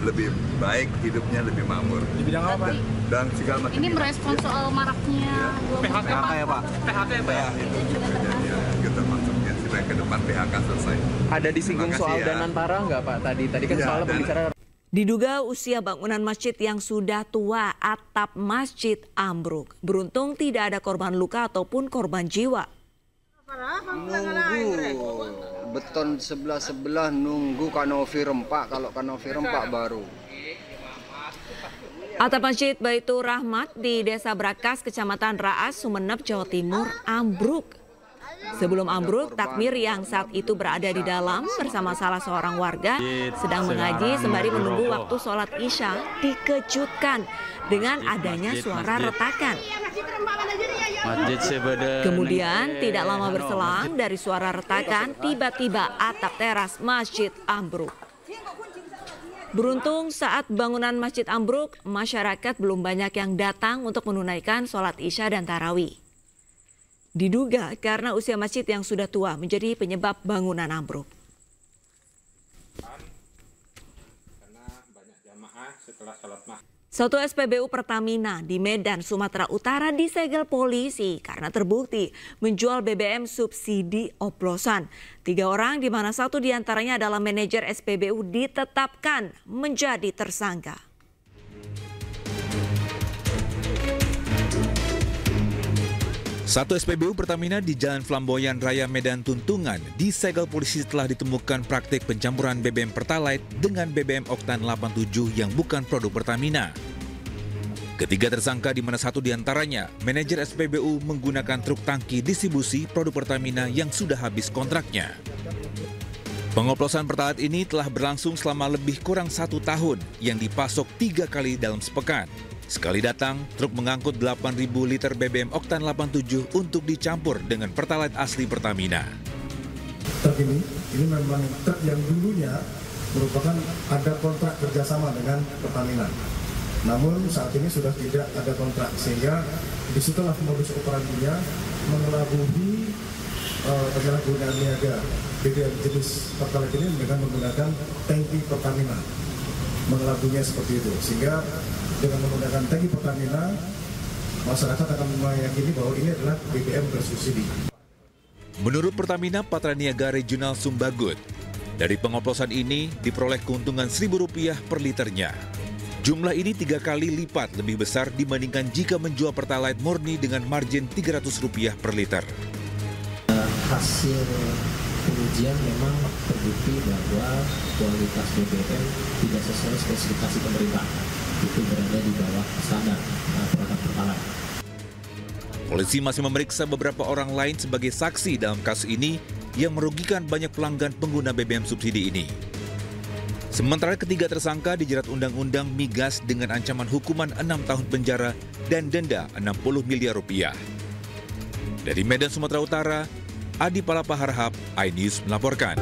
lebih baik hidupnya, lebih makmur. Di bidang apa? Dan segala macam. Ini merespon soal maraknya PHK ya Pak? PHK ya Pak? Ya, kita masuknya supaya ke depan PHK selesai. Ada disinggung soal Danantara nggak Pak tadi? Tadi kan soal pembicaraan. Diduga usia bangunan masjid yang sudah tua, atap masjid ambruk. Beruntung tidak ada korban luka ataupun korban jiwa. Nunggu beton sebelah nunggu kanopi rempak, kalau kanopi rempak baru. Atap Masjid Baitur Rahmat di Desa Brakas, Kecamatan Raas, Sumeneb, Jawa Timur ambruk. Sebelum ambruk, takmir yang saat itu berada di dalam bersama salah seorang warga sedang mengaji sembari menunggu waktu sholat Isya dikejutkan dengan adanya suara retakan. Kemudian tidak lama berselang dari suara retakan, tiba-tiba atap teras masjid ambruk. Beruntung saat bangunan masjid ambruk, masyarakat belum banyak yang datang untuk menunaikan sholat Isya dan tarawih. Diduga karena usia masjid yang sudah tua menjadi penyebab bangunan ambruk. Satu SPBU Pertamina di Medan, Sumatera Utara disegel polisi karena terbukti menjual BBM subsidi oplosan. 3 orang di mana 1 diantaranya adalah manajer SPBU ditetapkan menjadi tersangka. Satu SPBU Pertamina di Jalan Flamboyan Raya Medan Tuntungan disegel polisi setelah ditemukan praktik pencampuran BBM Pertalite dengan BBM Oktan 87 yang bukan produk Pertamina. Ketiga tersangka di mana 1 diantaranya manajer SPBU menggunakan truk tangki distribusi produk Pertamina yang sudah habis kontraknya. Pengoplosan Pertalite ini telah berlangsung selama lebih kurang 1 tahun yang dipasok 3 kali dalam sepekan. Sekali datang, truk mengangkut 8.000 liter BBM Oktan 87 untuk dicampur dengan Pertalite asli Pertamina. Truk ini memang truk yang dulunya merupakan ada kontrak kerjasama dengan Pertamina. Namun saat ini sudah tidak ada kontrak, sehingga disitulah modus operandinya mengelabui penyalahgunaan niaga BBM jenis Pertalite ini dengan menggunakan tangki Pertamina. Mengelabuinya seperti itu, sehingga dengan menggunakan tangki Pertamina, masyarakat akan meyakini bahwa ini adalah BBM bersubsidi. Menurut Pertamina Patraniaga Regional Sumbagut, dari pengoplosan ini diperoleh keuntungan Rp1.000 per liternya. Jumlah ini 3 kali lipat lebih besar dibandingkan jika menjual Pertalite murni dengan margin Rp300 per liter. Hasil pengujian memang terbukti bahwa kualitas BBM tidak sesuai spesifikasi pemerintah. itu berada di bawah standar produk Pertalite. Polisi masih memeriksa beberapa orang lain sebagai saksi dalam kasus ini yang merugikan banyak pelanggan pengguna BBM subsidi ini. Sementara ketiga tersangka dijerat Undang-Undang Migas dengan ancaman hukuman 6 tahun penjara dan denda 60 miliar rupiah. Dari Medan, Sumatera Utara, Adi Palapa Harhab, iNews melaporkan.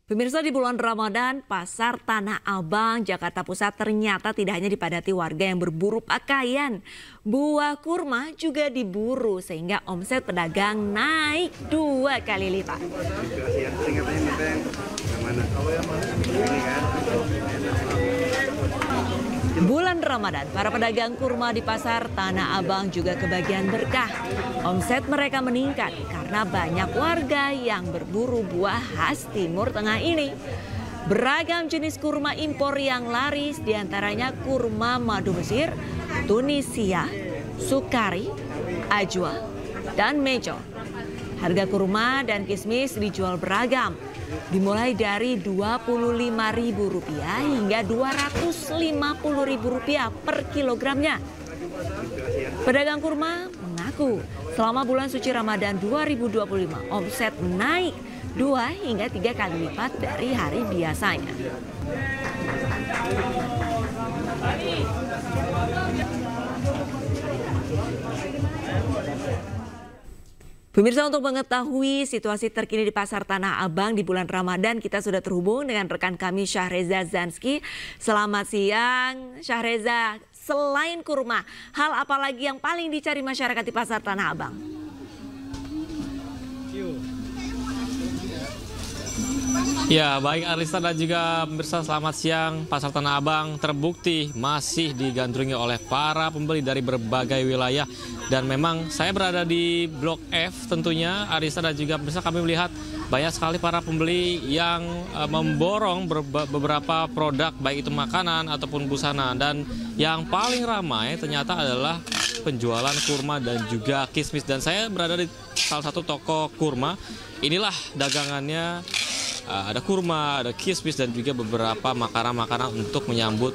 Pemirsa, di bulan Ramadan, Pasar Tanah Abang, Jakarta Pusat ternyata tidak hanya dipadati warga yang berburu pakaian. Buah kurma juga diburu sehingga omset pedagang naik 2 kali lipat. Bulan Ramadan, para pedagang kurma di Pasar Tanah Abang juga kebagian berkah. Omset mereka meningkat karena banyak warga yang berburu buah khas Timur Tengah ini. Beragam jenis kurma impor yang laris, diantaranya kurma madu Mesir, Tunisia, Sukari, Ajwa, dan Mejol. Harga kurma dan kismis dijual beragam, dimulai dari Rp25.000 hingga Rp250.000 per kilogramnya. Pedagang kurma mengaku selama bulan suci Ramadan 2025 omset naik 2 hingga 3 kali lipat dari hari biasanya. Pemirsa, untuk mengetahui situasi terkini di Pasar Tanah Abang di bulan Ramadan, kita sudah terhubung dengan rekan kami Syahreza Zanski. Selamat siang, Syahreza. Selain kurma, hal apa lagi yang paling dicari masyarakat di Pasar Tanah Abang? Ya, baik Arista dan juga pemirsa, selamat siang. Pasar Tanah Abang terbukti masih digandrungi oleh para pembeli dari berbagai wilayah. Dan memang saya berada di Blok F tentunya, Arista dan juga pemirsa, kami melihat banyak sekali para pembeli yang memborong beberapa produk, baik itu makanan ataupun busana. Dan yang paling ramai ternyata adalah penjualan kurma dan juga kismis. Dan saya berada di salah satu toko kurma. Inilah dagangannya. Ada kurma, ada kismis, dan juga beberapa makanan-makanan untuk menyambut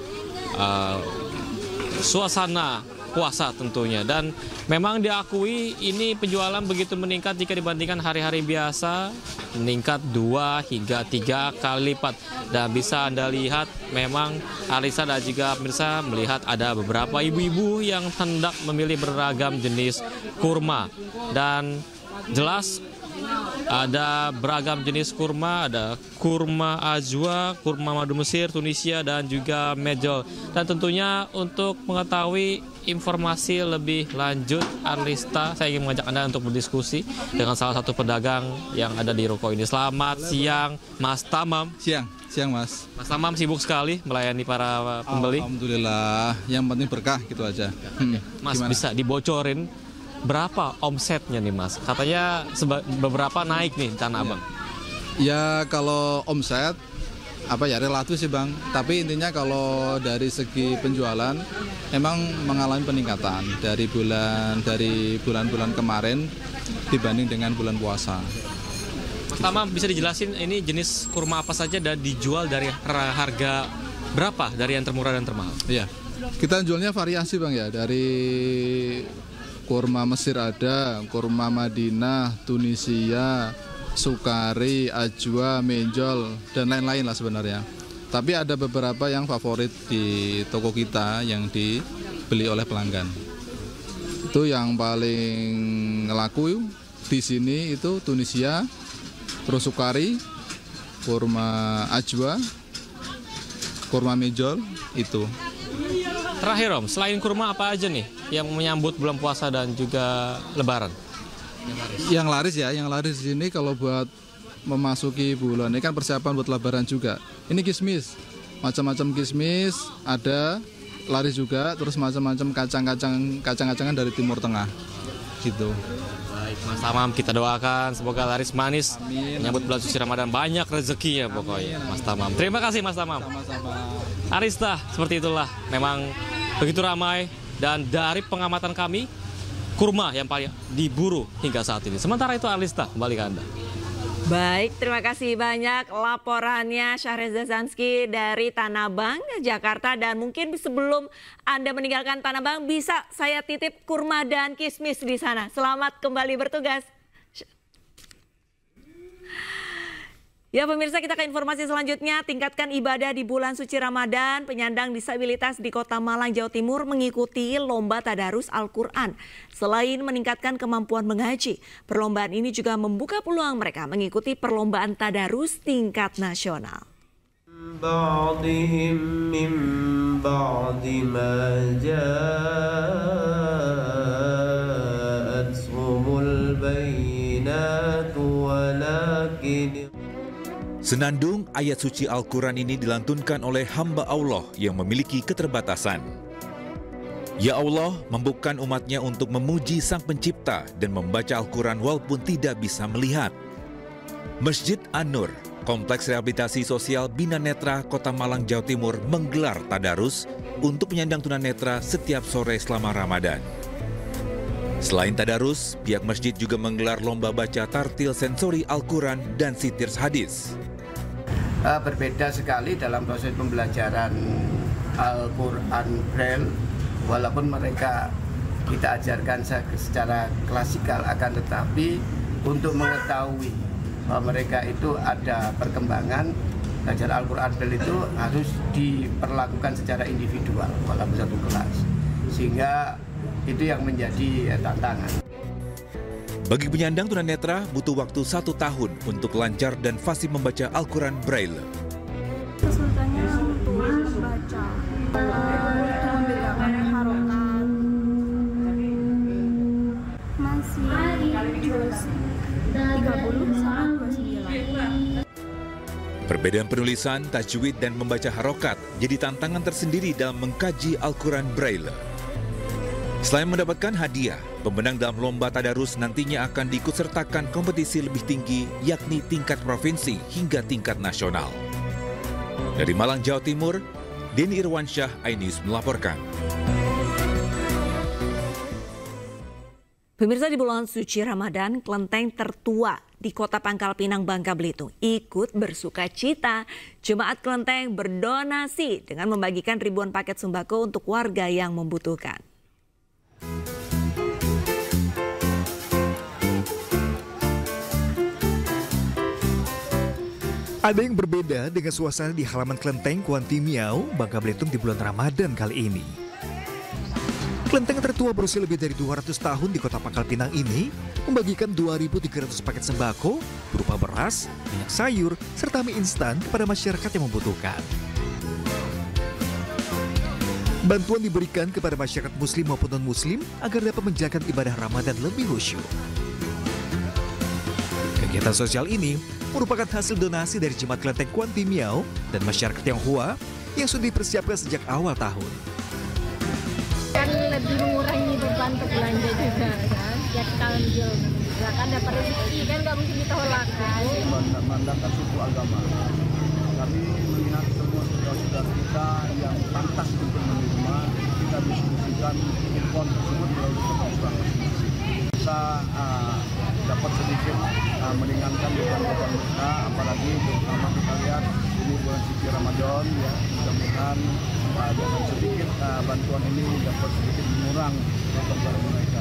suasana puasa tentunya. Dan memang diakui ini penjualan begitu meningkat jika dibandingkan hari-hari biasa, meningkat 2 hingga 3 kali lipat. Dan bisa Anda lihat memang Alisa dan juga pemirsa melihat ada beberapa ibu-ibu yang hendak memilih beragam jenis kurma. Dan jelas ada beragam jenis kurma, ada kurma Ajwa, kurma madu Mesir, Tunisia, dan juga Mejol. Dan tentunya untuk mengetahui informasi lebih lanjut, Arlista, saya ingin mengajak Anda untuk berdiskusi dengan salah satu pedagang yang ada di ruko ini. Selamat siang, Mas Tamam. Siang Mas. Mas Tamam sibuk sekali melayani para pembeli. Alhamdulillah, yang penting berkah gitu aja. Mas, gimana? Bisa dibocorin berapa omsetnya nih Mas? Katanya beberapa naik nih Tanah Abang. Ya kalau omset relatif sih Bang. Tapi intinya kalau dari segi penjualan emang mengalami peningkatan dari bulan-bulan kemarin dibanding dengan bulan puasa. Mas Tama, bisa dijelasin ini jenis kurma apa saja dan dijual dari harga berapa, dari yang termurah dan termahal? Iya. Kita jualnya variasi Bang ya, dari kurma Mesir ada, kurma Madinah, Tunisia, Sukari, Ajwa, Mejol, dan lain-lain lah sebenarnya. Tapi ada beberapa yang favorit di toko kita yang dibeli oleh pelanggan. Itu yang paling laku di sini itu Tunisia, terus Sukari, kurma Ajwa, kurma Mejol itu. Terakhir Om, selain kurma apa aja nih yang menyambut bulan puasa dan juga Lebaran? Yang laris di sini kalau buat memasuki bulan ini kan persiapan buat Lebaran juga. Ini kismis, macam-macam kismis ada, laris juga, terus macam-macam kacang-kacangan dari Timur Tengah, gitu. Baik Mas Tamam, kita doakan semoga laris manis, menyambut bulan suci Ramadan, banyak rezekinya pokoknya Mas Tamam. Terima kasih Mas Tamam. Sama-sama. Arista, seperti itulah, memang begitu ramai dan dari pengamatan kami, kurma yang paling diburu hingga saat ini. Sementara itu Arista, kembali ke Anda. Baik, terima kasih banyak laporannya Syahreza Zanski dari Tanah Abang, Jakarta. Dan mungkin sebelum Anda meninggalkan Tanah Abang, bisa saya titip kurma dan kismis di sana. Selamat kembali bertugas. Ya pemirsa, kita ke informasi selanjutnya. Tingkatkan ibadah di bulan suci Ramadan. Penyandang disabilitas di Kota Malang, Jawa Timur mengikuti lomba tadarus Al-Quran. Selain meningkatkan kemampuan mengaji, perlombaan ini juga membuka peluang mereka mengikuti perlombaan tadarus tingkat nasional. Senandung ayat suci Al-Quran ini dilantunkan oleh hamba Allah yang memiliki keterbatasan. Ya Allah membukakan umatnya untuk memuji Sang Pencipta dan membaca Al-Quran walaupun tidak bisa melihat. Masjid An-Nur, Kompleks Rehabilitasi Sosial Bina Netra, Kota Malang, Jawa Timur menggelar tadarus untuk penyandang tunanetra setiap sore selama Ramadan. Selain tadarus, pihak masjid juga menggelar lomba baca tartil sensori Al-Quran dan sitirs hadis. Berbeda sekali dalam proses pembelajaran Al-Quran Braille, walaupun mereka kita ajarkan secara klasikal, akan tetapi untuk mengetahui bahwa mereka itu ada perkembangan, belajar Al-Quran Braille itu harus diperlakukan secara individual dalam satu kelas, sehingga itu yang menjadi tantangan. Bagi penyandang tunanetra butuh waktu 1 tahun untuk lancar dan fasih membaca Al-Quran Braille. Kesulitannya untuk membaca, untuk membedakan harokat, masih juz 30 sama 29. Perbedaan penulisan, tajwid, dan membaca harokat jadi tantangan tersendiri dalam mengkaji Al-Quran Braille. Selain mendapatkan hadiah, pemenang dalam lomba tadarus nantinya akan diikutsertakan kompetisi lebih tinggi, yakni tingkat provinsi hingga tingkat nasional. Dari Malang, Jawa Timur, Denny Irwansyah, iNews melaporkan. Pemirsa, di bulan suci Ramadan, kelenteng tertua di Kota Pangkal Pinang, Bangka Belitung ikut bersuka cita. Jemaat kelenteng berdonasi dengan membagikan ribuan paket sembako untuk warga yang membutuhkan. Ada yang berbeda dengan suasana di halaman kelenteng Kuantimiau, Bangka Belitung di bulan Ramadan kali ini. Kelenteng tertua berusia lebih dari 200 tahun di Kota Pangkal Pinang ini membagikan 2.300 paket sembako berupa beras, minyak sayur, serta mie instan kepada masyarakat yang membutuhkan. Bantuan diberikan kepada masyarakat muslim maupun non-muslim agar dapat menjalankan ibadah Ramadan lebih khusyuk. Kegiatan sosial ini merupakan hasil donasi dari Jemaat Kelenteng Kuantimiau dan masyarakat Tionghoa yang sudah dipersiapkan sejak awal tahun. Kan lebih mengurangi beban berbelanja juga kan, ya kanjil, ya kan dapat rezeki kan nggak mungkin ditolak kan. Memandangkan suku agama, kami melihat semua saudara-saudara kita yang pantas untuk menerima, kita diskusikan impon tersebut melalui keputusan masing-masing. Bisa dapat sedikit meringankan beban mereka, apalagi terutama kita lihat ini bulan suci Ramadan, ya mudah-mudahan dengan sedikit bantuan ini dapat sedikit mengurang beban mereka.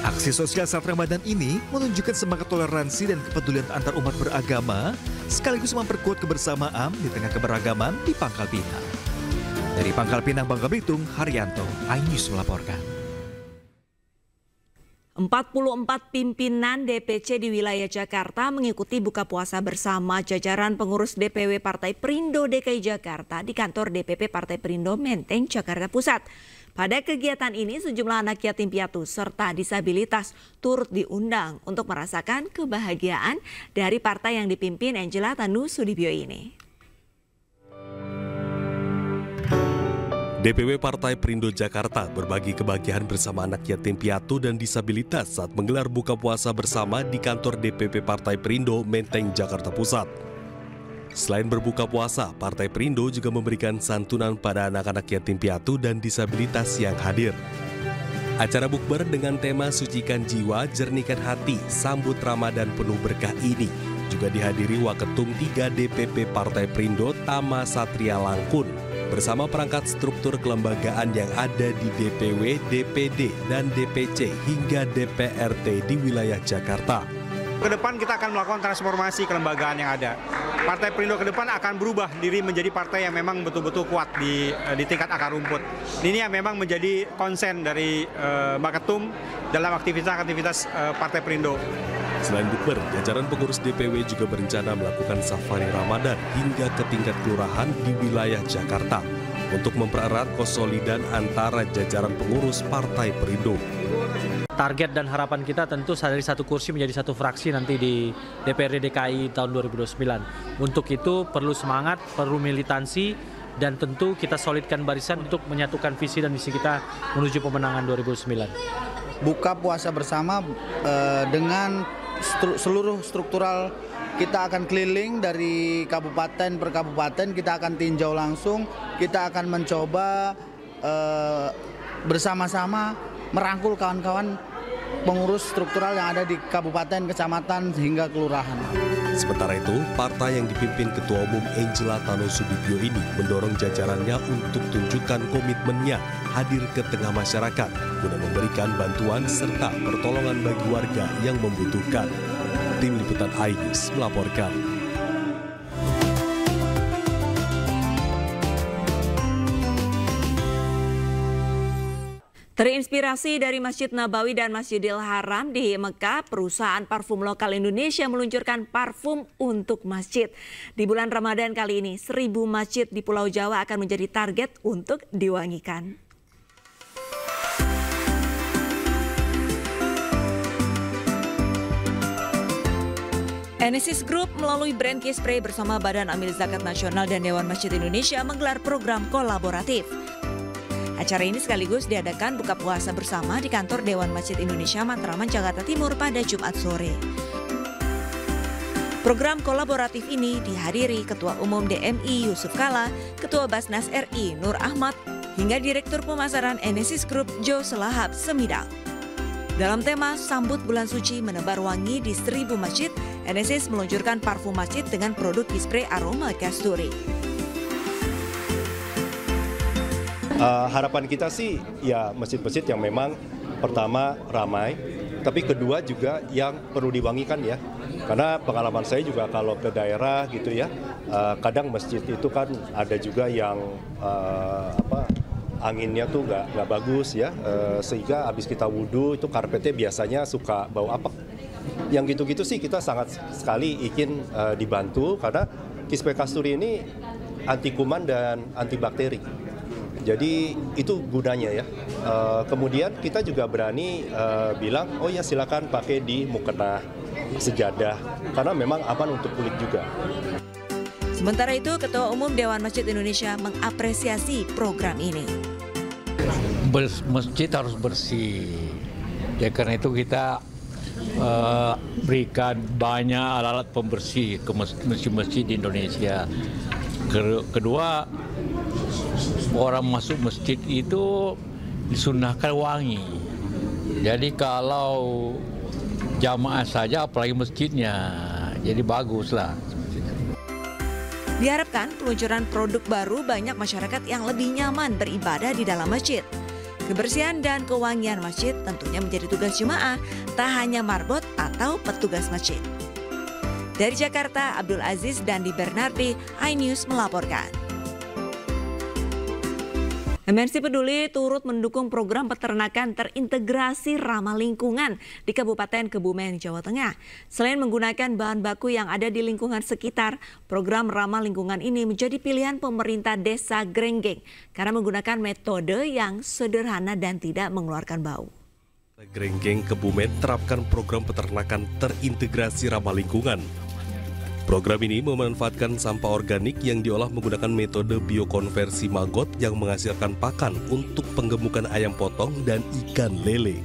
Aksi sosial saat Ramadan ini menunjukkan semangat toleransi dan kepedulian antar umat beragama, sekaligus memperkuat kebersamaan di tengah keberagaman di Pangkal Pinang. Dari Pangkal Pinang, Bangka Belitung, Haryanto, iNews melaporkan. 44 pimpinan DPC di wilayah Jakarta mengikuti buka puasa bersama jajaran pengurus DPW Partai Perindo DKI Jakarta di kantor DPP Partai Perindo Menteng, Jakarta Pusat. Pada kegiatan ini sejumlah anak yatim piatu serta disabilitas turut diundang untuk merasakan kebahagiaan dari partai yang dipimpin Angela Tanu Sudibyo ini. DPW Partai Perindo Jakarta berbagi kebahagiaan bersama anak yatim piatu dan disabilitas saat menggelar buka puasa bersama di kantor DPP Partai Perindo Menteng, Jakarta Pusat. Selain berbuka puasa, Partai Perindo juga memberikan santunan pada anak-anak yatim piatu dan disabilitas yang hadir. Acara bukber dengan tema Sucikan Jiwa, Jernihkan Hati, Sambut Ramadan Penuh Berkah ini juga dihadiri Waketum 3 DPP Partai Perindo Tama Satria Langkun bersama perangkat struktur kelembagaan yang ada di DPW, DPD, dan DPC hingga DPRT di wilayah Jakarta. Ke depan kita akan melakukan transformasi kelembagaan yang ada. Partai Perindo ke depan akan berubah diri menjadi partai yang memang betul-betul kuat di tingkat akar rumput. Ini yang memang menjadi konsen dari Waketum dalam aktivitas Partai Perindo. Selain Bukber, jajaran pengurus DPW juga berencana melakukan safari Ramadan hingga ke tingkat kelurahan di wilayah Jakarta untuk mempererat konsolidan antara jajaran pengurus Partai Perindo. Target dan harapan kita tentu dari satu kursi menjadi satu fraksi nanti di DPRD DKI tahun 2029. Untuk itu perlu semangat, perlu militansi, dan tentu kita solidkan barisan untuk menyatukan visi dan misi kita menuju pemenangan 2009. Buka puasa bersama dengan seluruh struktural, kita akan keliling dari kabupaten per kabupaten, kita akan tinjau langsung, kita akan mencoba bersama-sama merangkul kawan-kawan pengurus struktural yang ada di kabupaten, kecamatan, hingga kelurahan. Sementara itu, partai yang dipimpin Ketua Umum Angela Tano-Sudibyo ini mendorong jajarannya untuk tunjukkan komitmennya hadir ke tengah masyarakat guna memberikan bantuan serta pertolongan bagi warga yang membutuhkan. Tim Liputan iNews melaporkan. Terinspirasi dari Masjid Nabawi dan Masjidil Haram di Mekah, perusahaan parfum lokal Indonesia meluncurkan parfum untuk masjid. Di bulan Ramadan kali ini, 1000 masjid di Pulau Jawa akan menjadi target untuk diwangikan. Enesis Group melalui brand Kispray bersama Badan Amil Zakat Nasional dan Dewan Masjid Indonesia menggelar program kolaboratif. Acara ini sekaligus diadakan buka puasa bersama di kantor Dewan Masjid Indonesia Matraman, Jakarta Timur pada Jumat sore. Program kolaboratif ini dihadiri Ketua Umum DMI Yusuf Kala, Ketua Basnas RI Nur Ahmad, hingga Direktur Pemasaran Enesis Group Jo Selahap Semidal. Dalam tema Sambut Bulan Suci Menebar Wangi di 1000 Masjid, Enesis meluncurkan parfum masjid dengan produk Kispray aroma kasturi. Harapan kita sih ya masjid-masjid yang memang pertama ramai, tapi kedua juga yang perlu diwangikan ya. Karena pengalaman saya juga kalau ke daerah gitu ya, kadang masjid itu kan ada juga yang anginnya tuh nggak bagus ya, sehingga habis kita wudhu itu karpetnya biasanya suka bau apek. Yang gitu-gitu sih kita sangat sekali ingin dibantu karena Kispray Kasturi ini anti kuman dan antibakteri. Jadi itu gunanya ya. Kemudian kita juga berani bilang, oh ya silakan pakai di mukena, sejadah, karena memang aman untuk kulit juga. Sementara itu, Ketua Umum Dewan Masjid Indonesia mengapresiasi program ini. Masjid harus bersih. Ya karena itu kita berikan banyak alat-alat pembersih ke masjid-masjid di Indonesia. Kedua, orang masuk masjid itu disunahkan wangi. Jadi kalau jamaah saja, apalagi masjidnya, jadi baguslah. Diharapkan peluncuran produk baru banyak masyarakat yang lebih nyaman beribadah di dalam masjid. Kebersihan dan kewangian masjid tentunya menjadi tugas jemaah, tak hanya marbot atau petugas masjid. Dari Jakarta, Abdul Aziz dan Di Bernardi, iNews melaporkan. MNC Peduli turut mendukung program peternakan terintegrasi ramah lingkungan di Kabupaten Kebumen, Jawa Tengah. Selain menggunakan bahan baku yang ada di lingkungan sekitar, program ramah lingkungan ini menjadi pilihan pemerintah Desa Grenggeng karena menggunakan metode yang sederhana dan tidak mengeluarkan bau. Grenggeng Kebumen terapkan program peternakan terintegrasi ramah lingkungan. Program ini memanfaatkan sampah organik yang diolah menggunakan metode biokonversi maggot yang menghasilkan pakan untuk penggemukan ayam potong dan ikan lele.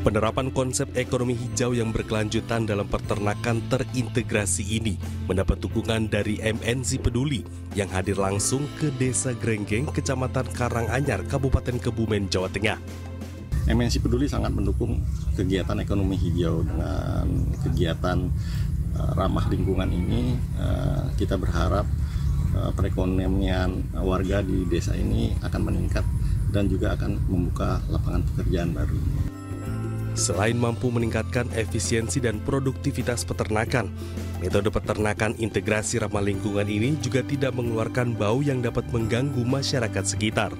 Penerapan konsep ekonomi hijau yang berkelanjutan dalam peternakan terintegrasi ini mendapat dukungan dari MNC Peduli yang hadir langsung ke Desa Grenggeng, Kecamatan Karanganyar, Kabupaten Kebumen, Jawa Tengah. MNC Peduli sangat mendukung kegiatan ekonomi hijau dengan kegiatan ramah lingkungan ini, kita berharap perekonomian warga di desa ini akan meningkat dan juga akan membuka lapangan pekerjaan baru. Selain mampu meningkatkan efisiensi dan produktivitas peternakan, metode peternakan integrasi ramah lingkungan ini juga tidak mengeluarkan bau yang dapat mengganggu masyarakat sekitar.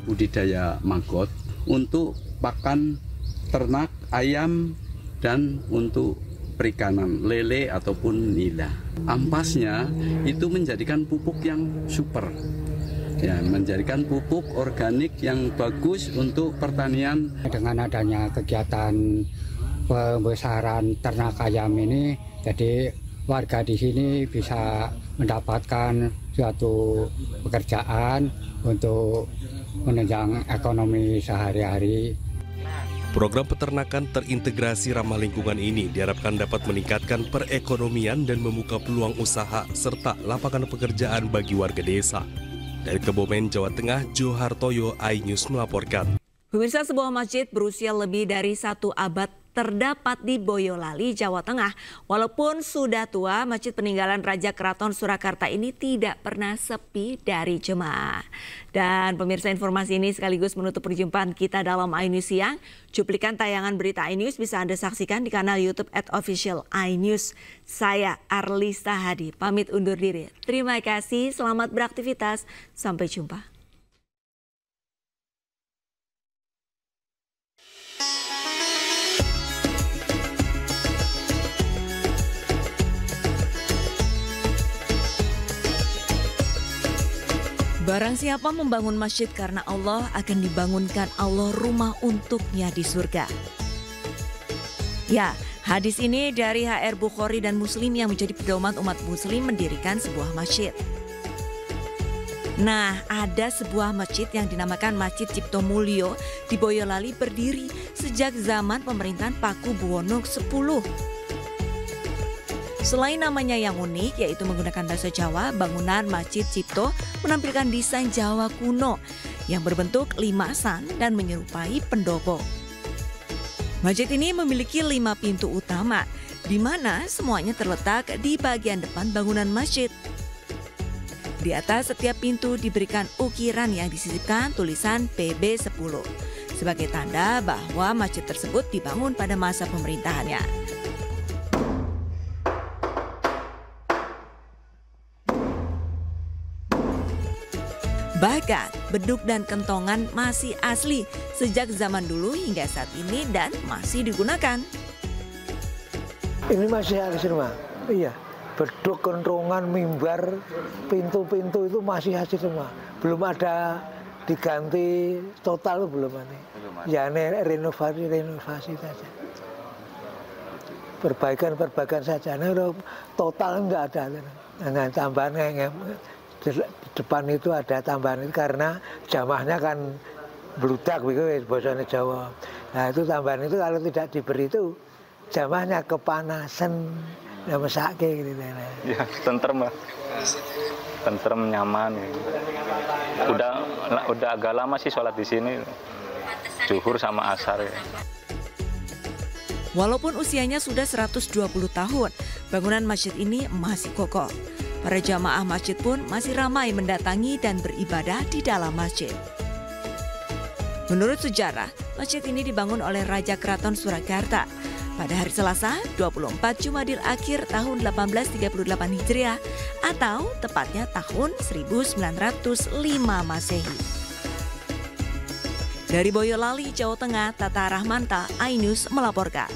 Budidaya maggot untuk pakan ternak, ayam, dan untuk perikanan, lele ataupun nila. Ampasnya itu menjadikan pupuk yang super. Ya, menjadikan pupuk organik yang bagus untuk pertanian. Dengan adanya kegiatan pembesaran ternak ayam ini, jadi warga di sini bisa mendapatkan suatu pekerjaan untuk menunjang ekonomi sehari-hari. Program peternakan terintegrasi ramah lingkungan ini diharapkan dapat meningkatkan perekonomian dan membuka peluang usaha serta lapangan pekerjaan bagi warga desa. Dari Kebumen, Jawa Tengah, Johartoyo, iNews melaporkan. Pemirsa, sebuah masjid berusia lebih dari 1 abad terdapat di Boyolali, Jawa Tengah. Walaupun sudah tua, masjid peninggalan Raja Keraton Surakarta ini tidak pernah sepi dari jemaah. Dan pemirsa, informasi ini sekaligus menutup perjumpaan kita dalam iNews Siang. Cuplikan tayangan berita iNews bisa Anda saksikan di kanal YouTube @official iNews. Saya Arlista Hadi, pamit undur diri. Terima kasih, selamat beraktivitas, sampai jumpa. Barang siapa membangun masjid karena Allah, akan dibangunkan Allah rumah untuknya di surga. Ya, hadis ini dari HR Bukhari dan Muslim yang menjadi pedoman umat muslim mendirikan sebuah masjid. Nah, ada sebuah masjid yang dinamakan Masjid Cipto Mulyo di Boyolali berdiri sejak zaman pemerintahan Paku Buwono X. Selain namanya yang unik, yaitu menggunakan bahasa Jawa, bangunan Masjid Cipto menampilkan desain Jawa kuno yang berbentuk limasan dan menyerupai pendopo. Masjid ini memiliki 5 pintu utama, di mana semuanya terletak di bagian depan bangunan masjid. Di atas setiap pintu diberikan ukiran yang disisipkan tulisan PB10, sebagai tanda bahwa masjid tersebut dibangun pada masa pemerintahannya. Bahkan beduk dan kentongan masih asli sejak zaman dulu hingga saat ini dan masih digunakan. Ini masih asli semua. Iya, beduk, kentongan, mimbar, pintu-pintu itu masih asli semua. Belum ada diganti total, belum ada. Ya, renovasi saja. Perbaikan saja. Nah, total enggak ada. Nah, tambahan di depan itu ada tambahan itu karena jamahnya kan bludak begitu bahasa Jawa. Nah, itu tambahan itu kalau tidak diberi itu jamahnya kepanasan, ya mesake gitu. Ya, tentrem lah. Tentrem, nyaman. Udah agak lama sih sholat di sini. Zuhur sama asar ya. Walaupun usianya sudah 120 tahun, bangunan masjid ini masih kokoh. Para jamaah masjid pun masih ramai mendatangi dan beribadah di dalam masjid. Menurut sejarah, masjid ini dibangun oleh Raja Keraton Surakarta pada hari Selasa 24 Jumadil Akhir tahun 1838 Hijriah atau tepatnya tahun 1905 Masehi. Dari Boyolali, Jawa Tengah, Tata Rahmanta, iNews melaporkan.